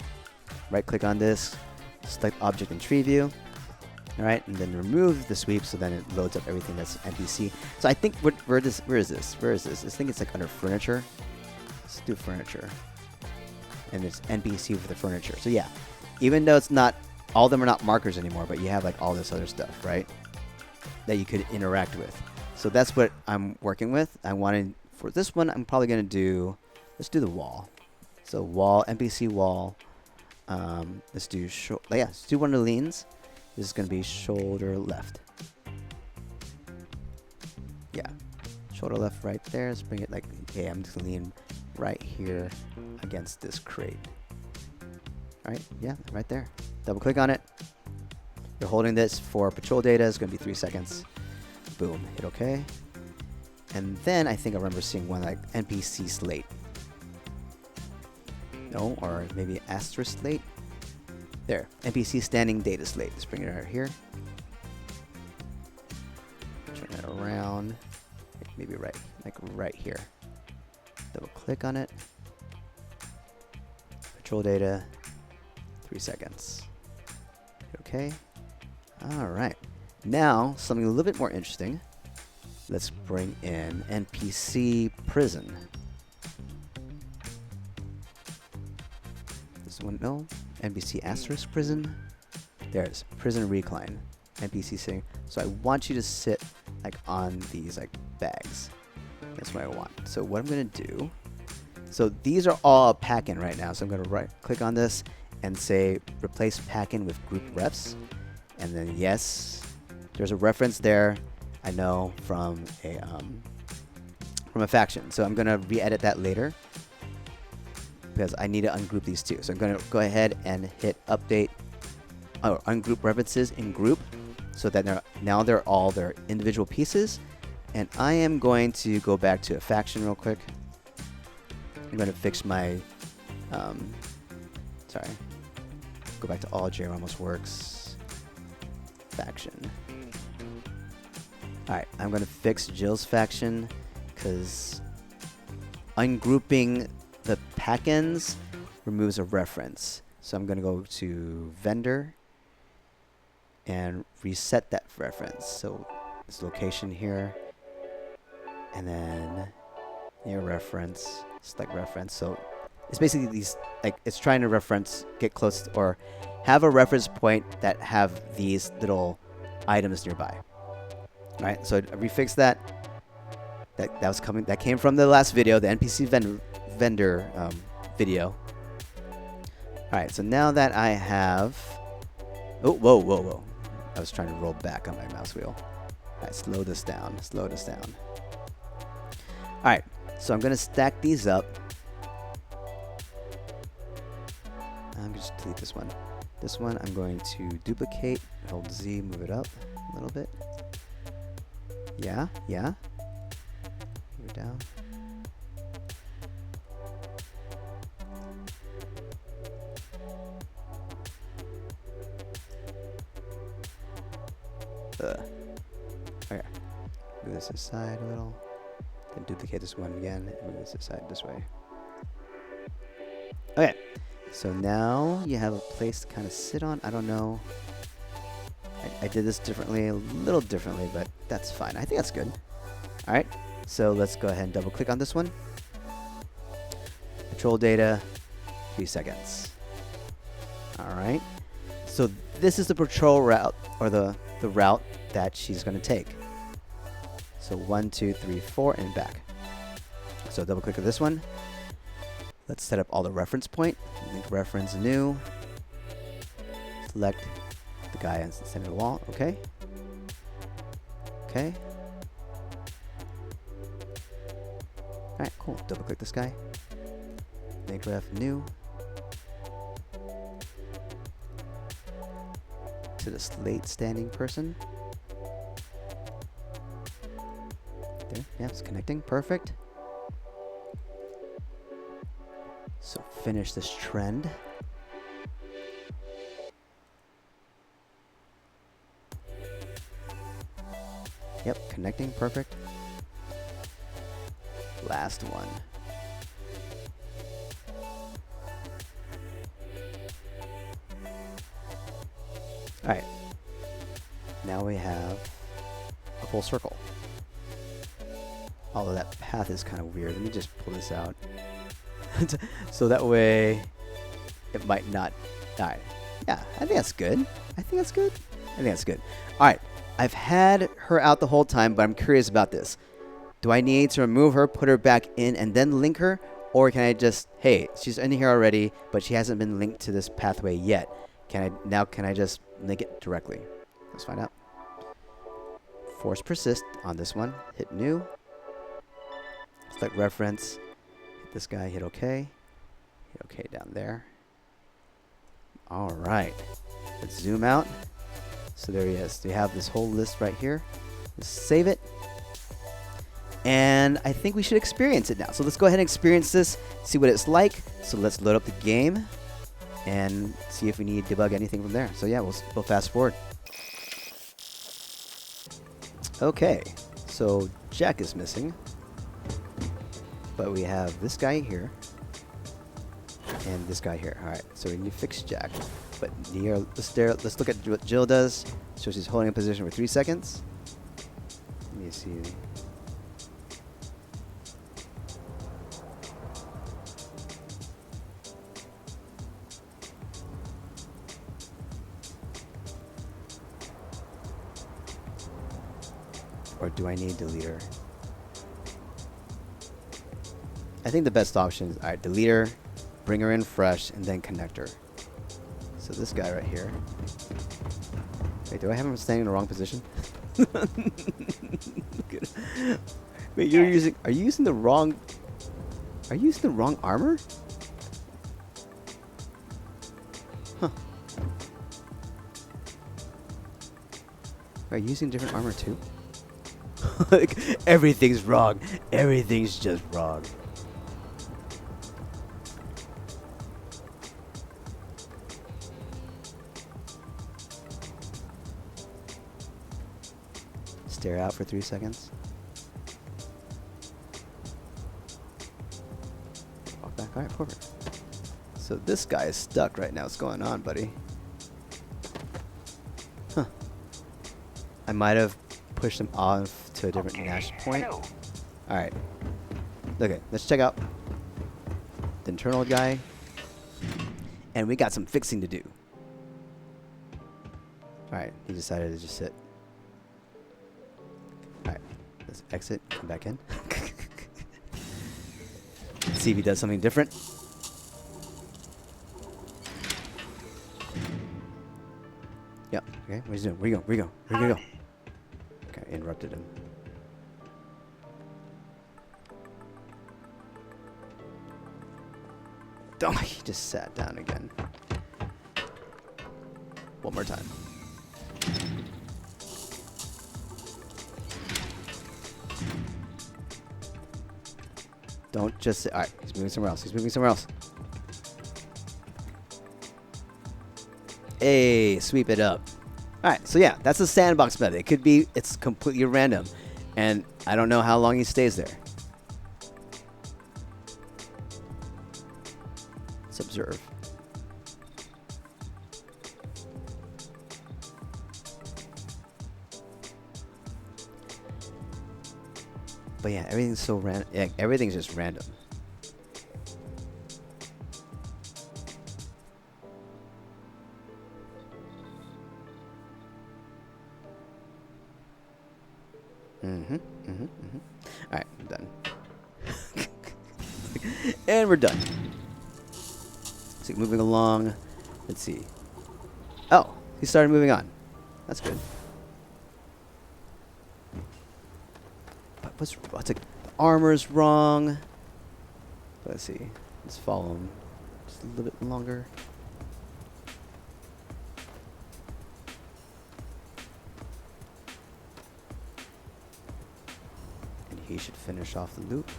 Right click on this, select object in tree view. All right, and then remove the sweep, so then it loads up everything that's NPC. So I think where is this? I think it's like under furniture. Let's do furniture, and it's NPC for the furniture. So yeah, even though it's not, all of them are not markers anymore, but you have like all this other stuff, right, that you could interact with. So that's what I'm working with. I wanted for this one, I'm probably gonna do, let's do the wall. So wall, NPC wall. Let's do let's do one of the leans. This is going to be shoulder left. Yeah. Shoulder left right there. Let's bring it like, okay, I'm just going to lean right here against this crate. All right. Yeah, right there. Double click on it. You're holding this for patrol data. It's going to be 3 seconds. Boom. Hit OK. And then I think I remember seeing one like NPC slate. No, or maybe asterisk slate. There, NPC standing data slate. Let's bring it right here. Turn it around. Maybe right here. Double click on it. Patrol data. 3 seconds. Okay. All right. Now, something a little bit more interesting. Let's bring in NPC prison. This one, no. NPC asterisk prison. There it is. Prison recline. NPC sitting. So I want you to sit like on these like bags. That's what I want. So what I'm gonna do. So these are all pack-in right now. So I'm gonna right click on this and say replace pack-in with group refs. And then yes, there's a reference there. I know from a faction. So I'm gonna re-edit that later, because I need to ungroup these two. So I'm going to go ahead and hit update or ungroup references in group, so that now they're all their individual pieces. And I am going to go back to a faction real quick. I'm going to fix my, sorry, go back to all J Ramos Works faction. All right, I'm going to fix Jill's faction, because ungrouping the pack-ins removes a reference. So I'm going to go to vendor and reset that reference. So this location here, and then near reference, select reference. So it's basically these, like, it's trying to reference, get close to, or have a reference point that have these little items nearby. All right, so we fixed that. That came from the last video, the NPC vendor video. All right, so now that I have, oh, whoa. I was trying to roll back on my mouse wheel. All right, slow this down. All right, so I'm gonna stack these up. I'm gonna just delete this one. This one I'm going to duplicate, hold Z, move it up a little bit. Yeah. Move it down. Okay. Move this aside a little. Then duplicate this one again and move this aside this way. Okay. So now you have a place to kind of sit on. I don't know. I did this differently, a little differently, but that's fine. I think that's good. All right. So let's go ahead and double click on this one. Patrol data, 3 seconds. All right. So this is the patrol route, or the route that she's going to take. So 1, 2, 3, 4, and back. So double click on this one. Let's set up all the reference point. Link reference new. Select the guy in the center of the wall. Okay. Okay. All right, cool. Double click this guy. Link ref new. To the slate standing person. There, yeah, it's connecting. Perfect. So finish this trend. Yep, connecting. Perfect. Last one. All right. Now we have a full circle. Although that path is kind of weird. Let me just pull this out. So that way it might not die. Yeah, I think that's good. I think that's good. All right. I've had her out the whole time, but I'm curious about this. Do I need to remove her, put her back in, and then link her? Or can I just, hey, she's in here already, but she hasn't been linked to this pathway yet. Can I just link it directly? Let's find out. Force persist on this one. Hit new. Select reference. Hit this guy. Hit OK. Hit OK down there. All right. Let's zoom out. So there he is. We have this whole list right here. Let's save it. And I think we should experience it now. So let's go ahead and experience this, see what it's like. So let's load up the game and see if we need to debug anything from there. So yeah, we'll fast forward. Okay, so Jack is missing. But we have this guy here and this guy here. All right, so we need to fix Jack. But here, let's look at what Jill does. So she's holding a position for 3 seconds. Let me see. Or do I need delete her? I think the best option is, all right, delete her, bring her in fresh, and then connect her. So this guy right here. Wait, do I have him standing in the wrong position? Wait, are you using the wrong armor? Huh. Are you using different armor too? Like, everything's wrong. Everything's just wrong. Stare out for 3 seconds. Walk back. All right, perfect. So this guy is stuck right now. What's going on, buddy? Huh. I might have pushed him off to a different Nash point. All right. Okay, let's check out. the internal guy. And we got some fixing to do. Alright, he decided to just sit. Alright, let's exit, come back in. See if he does something different. Yeah, okay, what he's doing? Where you go? Where you go? Where you go? Okay, interrupted him. Oh, he just sat down again. One more time. Don't just sit. Alright, he's moving somewhere else. He's moving somewhere else. Hey, sweep it up. Alright, so yeah, that's the sandbox method. It could be, it's completely random. And I don't know how long he stays there. Let's observe. But yeah, everything's so random. Yeah, everything's just random. Alright, I'm done. And we're done. So moving along. Let's see. Oh, he started moving on. That's good. But what's like the armor's wrong. Let's see. Let's follow him just a little bit longer. And he should finish off the loop.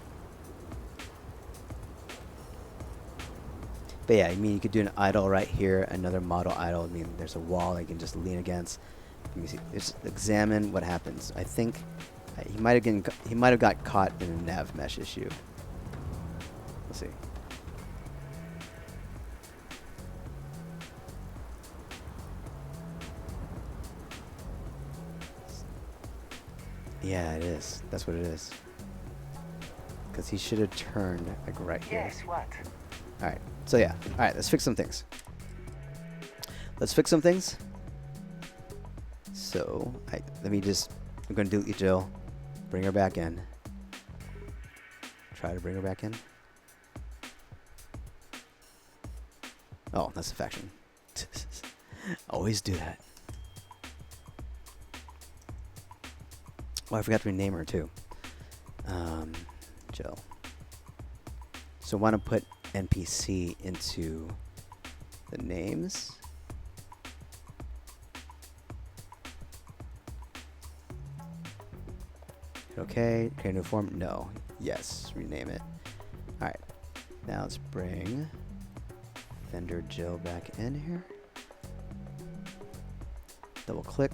But yeah, I mean, you could do an idle right here, another model idle. I mean, there's a wall I can just lean against. Let me see. Just examine what happens. I think he might have got caught in a nav mesh issue. Let's see. Yeah, it is. That's what it is. Because he should have turned like right here. Yes, what? All right. So yeah. All right. Let's fix some things. So let me just. I'm gonna delete you, Jill. Bring her back in. Try to bring her back in. Oh, that's the faction. Always do that. Oh, I forgot to rename her too. Jill. So I want to put NPC into the names. Okay, create a new form? No. Yes, rename it. Alright, now let's bring vendor Jill back in here. Double click.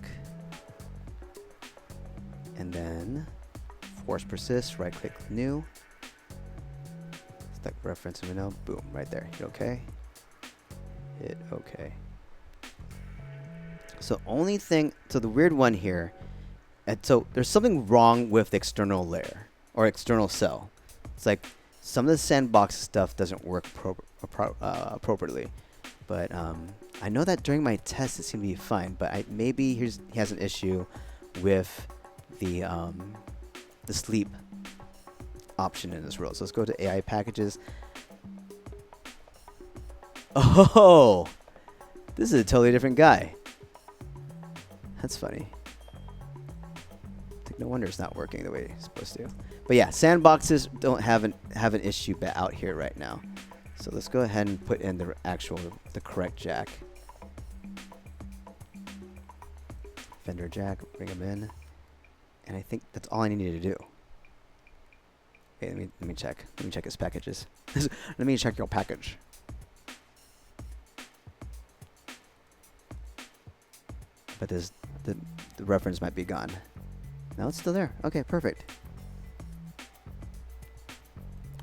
And then force persist, right click new. Select reference window, boom, right there. Hit OK. Hit OK. So only thing, so the weird one here, and so there's something wrong with the external layer or external cell. It's like some of the sandbox stuff doesn't work appropriately, but I know that during my test it seemed to be fine. But maybe he has an issue with the sleep option in this role. So let's go to AI packages. Oh, this is a totally different guy. That's funny. No wonder it's not working the way it's supposed to. But yeah, sandboxes don't have an issue out here right now. So let's go ahead and put in the correct jack. Vendor jack, bring him in. And I think that's all I needed to do. Okay, let me check. Let me check his packages. Let me check your package. But the reference might be gone. No, it's still there. Okay, perfect.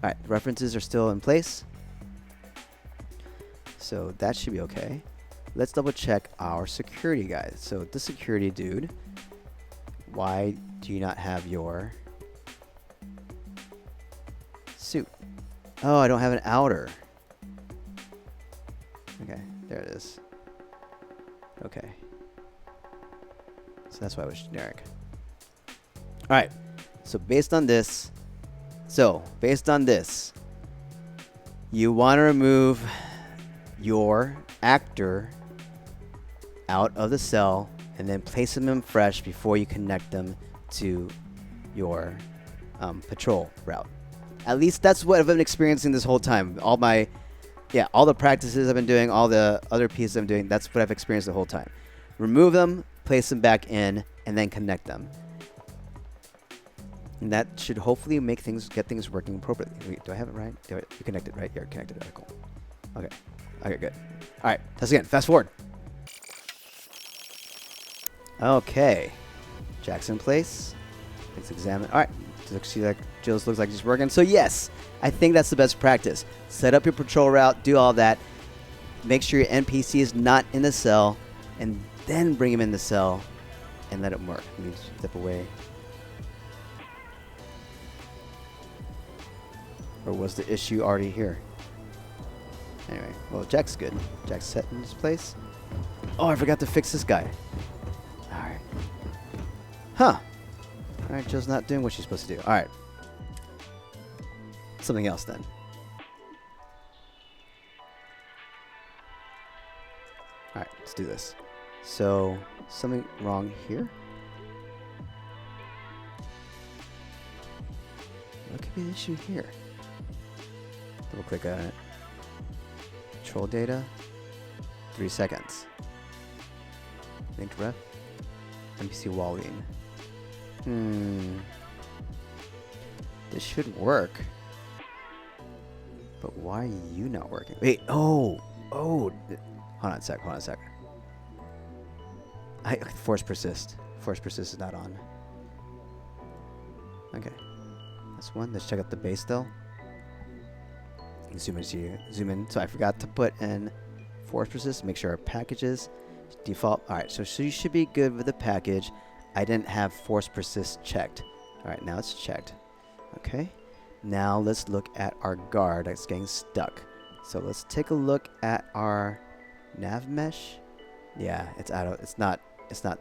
Alright, references are still in place. So that should be okay. Let's double check our security guide. So the security dude, why do you not have your suit? Oh, I don't have an outer. Okay, there it is. Okay. So that's why it was generic. All right. So based on this, you want to remove your actor out of the cell and then place them in fresh before you connect them to your patrol route. At least that's what I've been experiencing this whole time. All the practices I've been doing, all the other pieces I'm doing, that's what I've experienced the whole time. Remove them, place them back in, and then connect them. And that should hopefully get things working appropriately. Wait, do I have it right? You connected, right? You're connected. All right, cool. Okay, good. All right, test again. Fast forward. Okay. Jack's in place. Let's examine. All right. See, like Jill's looks like she's working. So yes, I think that's the best practice. Set up your patrol route. Do all that. Make sure your NPC is not in the cell, and then bring him in the cell and let it work. Let me step away. Or was the issue already here? Anyway, well, Jack's good. Jack's set in his place. Oh, I forgot to fix this guy. Alright. Huh. Alright, Jill's not doing what she's supposed to do. Alright. Something else then. Alright, let's do this. So, something wrong here? What could be the issue here? Double click on it. Control data. 3 seconds. Linked ref. NPC Walling. This should work. But why are you not working? Wait, oh. Hold on a sec. Force persist. Force persist is not on. Okay. That's one. Let's check out the base though. Zoom in. So I forgot to put in force persist. Make sure our packages default. All right. So you should be good with the package. I didn't have force persist checked. All right. Now it's checked. Okay. Now let's look at our guard that's getting stuck. So let's take a look at our nav mesh. Yeah, it's not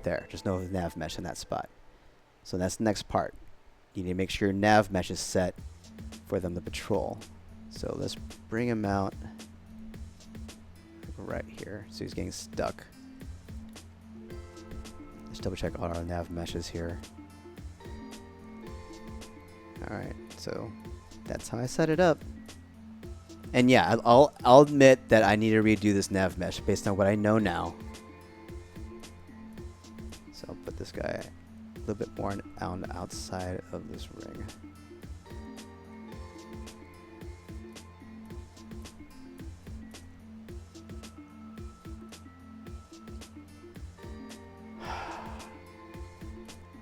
there. There's no nav mesh in that spot. So that's the next part. You need to make sure your nav mesh is set for them to patrol. So let's bring him out right here. So he's getting stuck. Let's double check all our nav meshes here. Alright, so that's how I set it up. And yeah, I'll admit that I need to redo this nav mesh based on what I know now. So I'll put this guy a little bit more on the outside of this ring.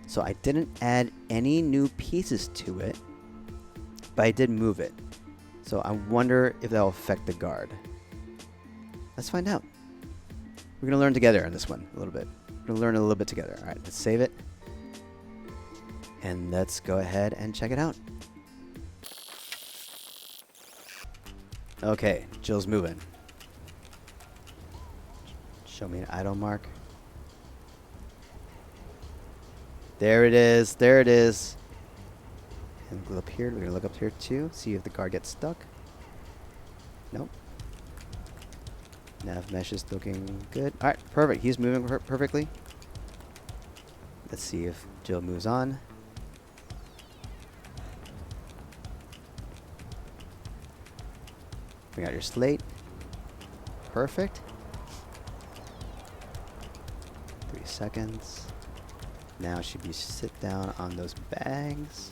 So I didn't add any new pieces to it, but I did move it. So I wonder if that will affect the guard. Let's find out. We're going to learn together on this one a little bit. We're going to learn a little bit together. All right, let's save it. And let's go ahead and check it out. Okay, Jill's moving. Show me an idle mark. There it is. There it is. And we'll go up here. We're going to look up here too. See if the guard gets stuck. Nope. Nav mesh is looking good. Alright, perfect. He's moving perfectly. Let's see if Jill moves on. Bring out your slate. Perfect. 3 seconds. Now should be sit down on those bags.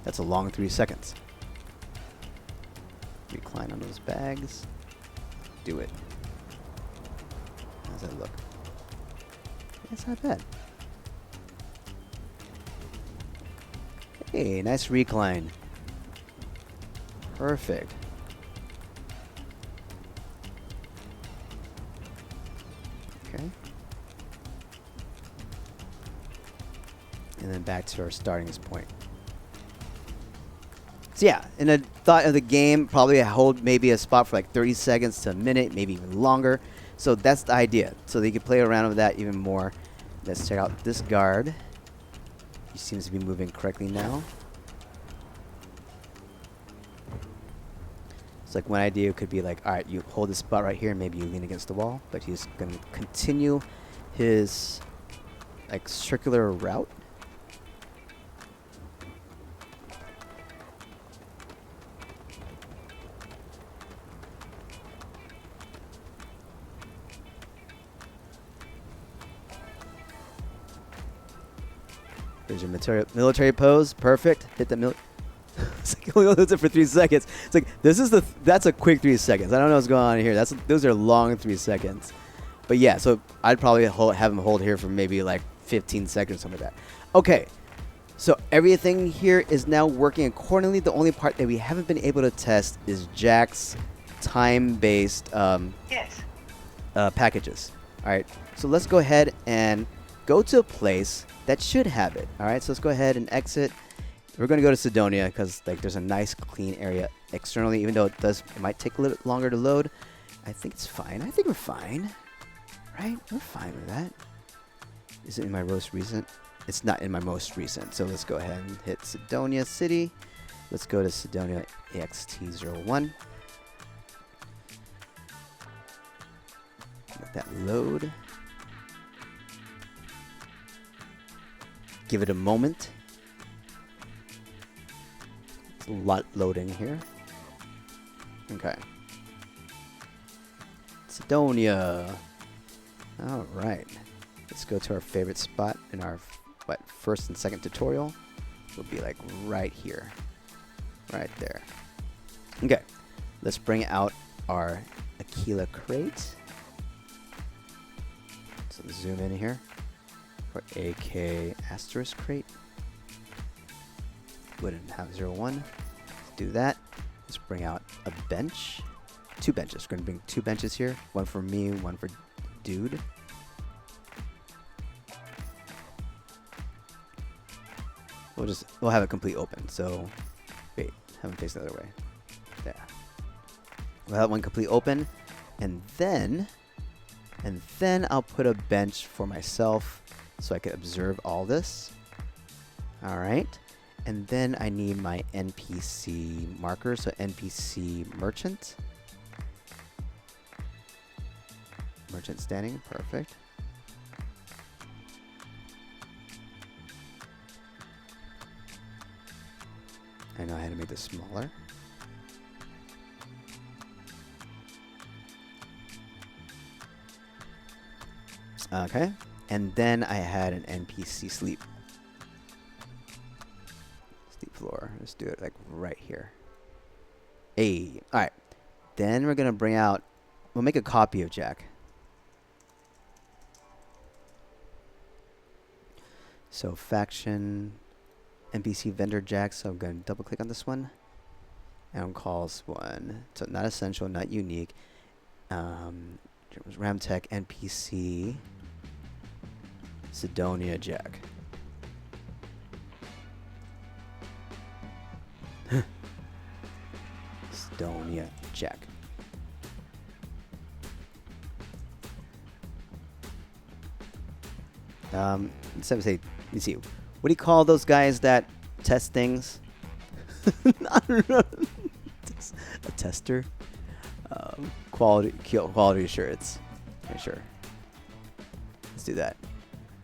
That's a long 3 seconds. Recline on those bags. Do it. How's that look? It's not bad. Hey, nice recline. Perfect. Okay. and then back to our starting point. So yeah, in the thought of the game, probably hold maybe a spot for like 30 seconds to a minute, maybe even longer. So that's the idea. So they can play around with that even more. Let's check out this guard. He seems to be moving correctly now. It's like one idea could be like, all right, you hold this spot right here, and maybe you lean against the wall, but he's going to continue his like circular route. There's your military pose. Perfect. Hit the it's like only holds it for 3 seconds. It's like that's a quick 3 seconds. I don't know what's going on here. Those are long 3 seconds. But yeah, so I'd probably have him hold here for maybe like 15 seconds, something like that. Okay. So everything here is now working accordingly. The only part that we haven't been able to test is Jack's time-based packages. All right. So let's go ahead and go to a place that should have it. All right, so let's go ahead and exit. We're going to go to Cydonia because like there's a nice clean area externally, even though it might take a little bit longer to load. I think it's fine. I think we're fine, right? We're fine with that. Is it in my most recent? It's not in my most recent. So let's go ahead and hit Cydonia City. Let's go to Cydonia AXT01. Let that load. Give it a moment. It's a lot loading here. Okay. Cydonia. All right. Let's go to our favorite spot in our first and second tutorial. It'll be like right here. Right there. Okay. Let's bring out our Aquila crate. So let's zoom in here. For AK asterisk crate. Wouldn't have 01. Let's do that. Let's bring out a bench. 2 benches. We're going to bring 2 benches here. One for me, one for dude. We'll have it complete open. So, wait, have them face the other way. Yeah. We'll have one complete open. And then I'll put a bench for myself, so I can observe all this. All right. And then I need my NPC marker. So NPC merchant. Merchant standing. Perfect. I know how to make this smaller. Okay. And then I had an NPC sleep. Sleep floor. Let's do it like right here. Hey. Alright. Then we're going to bring out... We'll make a copy of Jack. So faction... NPC vendor Jack. So I'm going to double click on this one. And on calls one. So not essential, not unique. Ramtech NPC... Cydonia Jack. Cydonia Jack. Instead of say, let me see. What do you call those guys that test things? I don't know. A tester. Quality assurance. Sure. Let's do that.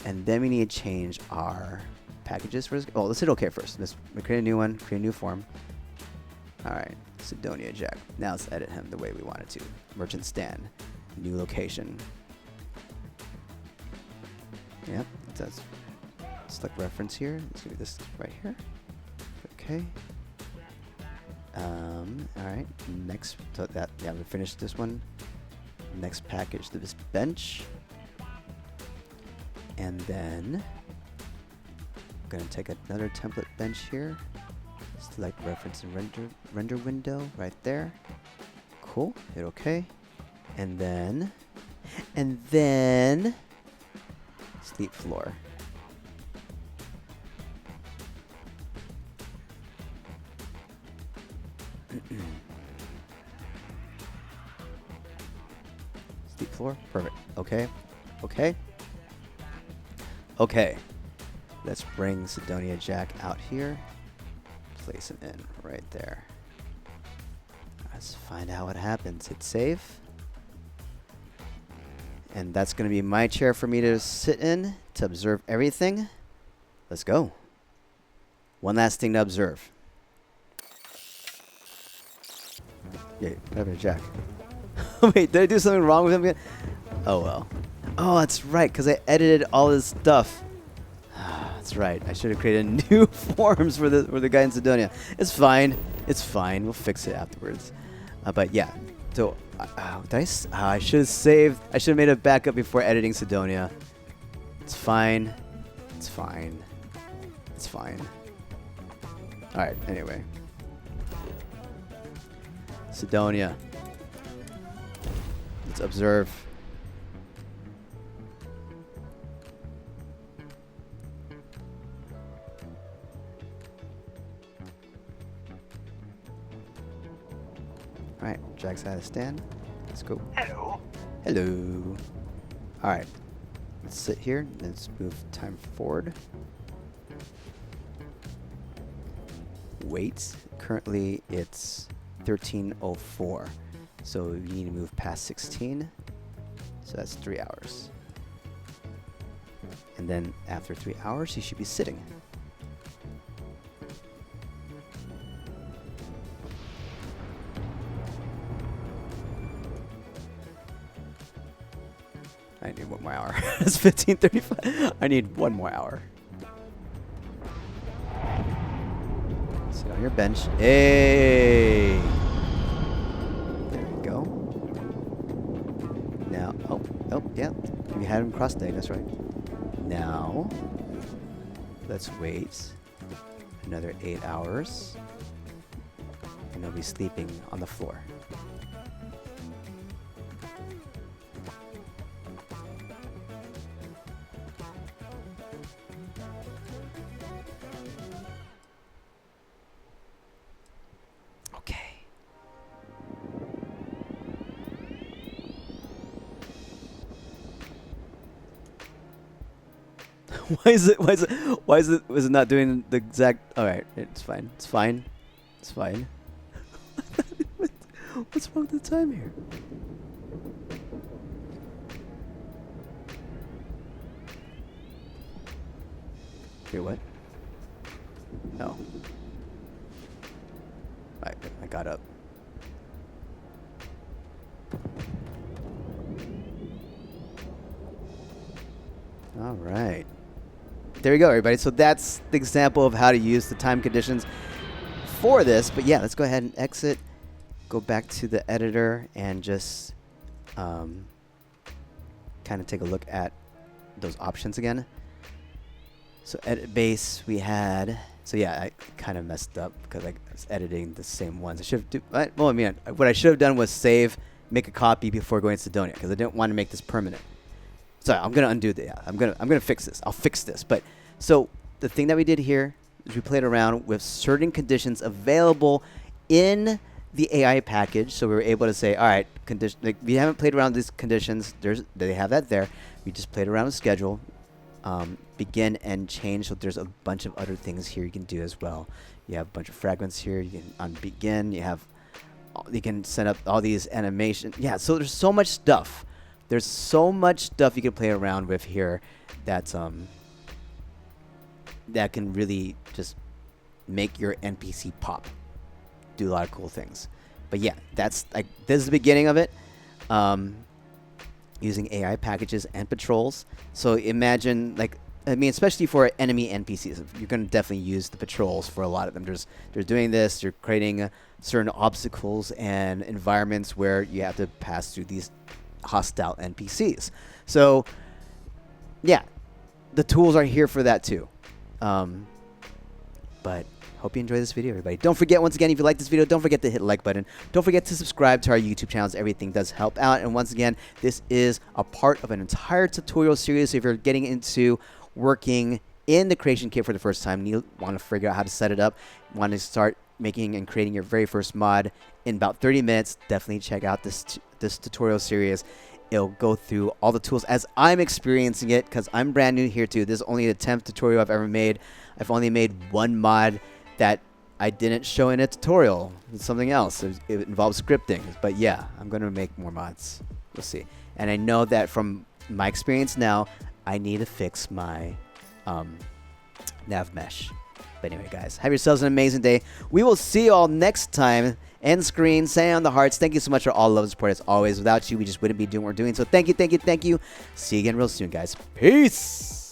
And then we need to change our packages first. Oh, let's hit OK first. Let's create a new one, create a new form. All right, Cydonia Jack. Now let's edit him the way we want it to. Merchant stand, new location. Yep, that's select reference here. Let's do this right here. Okay. All right. Next, so that we finished this one. Next package to this bench. And then I'm going to take another template bench here. Select reference and render window right there. Cool. Hit OK. And then sleep floor. floor. Perfect. Okay. Okay. Okay. Let's bring Cydonia Jack out here. Place him in right there. Let's find out what happens. Hit save. And that's going to be my chair for me to sit in to observe everything. Let's go. One last thing to observe. Yeah, whatever, Jack. Wait, did I do something wrong with him again? Oh, well. Oh, that's right, because I edited all this stuff. That's right. I should have created new forms for the guy in Cydonia. It's fine. It's fine. We'll fix it afterwards. But yeah. So, I should have saved. I should have made a backup before editing Cydonia. It's fine. It's fine. It's fine. Alright, anyway. Cydonia. Let's observe. Alright, Jack's at a stand. Let's go. Hello. Hello. Alright. Let's sit here. Let's move time forward. Wait. Currently it's 13:04. So you need to move past 16. So that's 3 hours. And then after 3 hours, you should be sitting. I need one more hour. It's 15:35. I need one more hour. Sit on your bench. Hey! There we go. Now, oh, yeah. We had him cross-day, that's right. Now, let's wait another 8 hours. And he'll be sleeping on the floor. Was it not doing the exact? All right, it's fine. It's fine. It's fine. What's wrong with the time here? Wait, what? No. I got up. All right. There you go, everybody. So that's the example of how to use the time conditions for this. But yeah, let's go ahead and exit. Go back to the editor and just kind of take a look at those options again. So edit base we had. So yeah, I kind of messed up because I was editing the same ones. I should have well, I mean, what I should have done was save, make a copy before going to Cydonia because I didn't want to make this permanent. So I'm gonna undo that. Yeah, I'm gonna fix this. I'll fix this. But so the thing that we did here is we played around with certain conditions available in the AI package. So we were able to say, all right, condition. Like we haven't played around with these conditions. They have that there. We just played around with schedule, begin and change. So there's a bunch of other things here you can do as well. You have a bunch of fragments here. You can on begin. You can set up all these animation. Yeah. So there's so much stuff. There's so much stuff you can play around with here that's that can really just make your NPC pop. Do a lot of cool things. But yeah, that's like this is the beginning of it. Using AI packages and patrols. So imagine especially for enemy NPCs, you're going to definitely use the patrols for a lot of them. They're doing this. They're creating certain obstacles and environments where you have to pass through these hostile NPCs. So yeah, the tools are here for that too. But hope you enjoy this video, everybody. Don't forget, once again, if you like this video, don't forget to hit the like button. Don't forget to subscribe to our YouTube channels. Everything does help out. And once again, this is a part of an entire tutorial series. So if you're getting into working in the creation kit for the first time, you want to figure out how to set it up, want to start making and creating your very first mod in about 30 minutes, definitely check out this tutorial series. it'll go through all the tools as I'm experiencing it, because I'm brand new here too. This is only the 10th tutorial I've ever made. I've only made one mod that I didn't show in a tutorial. It's something else. It involves scripting. But yeah, I'm going to make more mods. We'll see. And I know that from my experience now, I need to fix my nav mesh. But anyway, guys, have yourselves an amazing day. We will see you all next time. End screen, sending on the hearts. Thank you so much for all love and support as always. Without you, we just wouldn't be doing what we're doing. So thank you, thank you, thank you. See you again real soon, guys. Peace.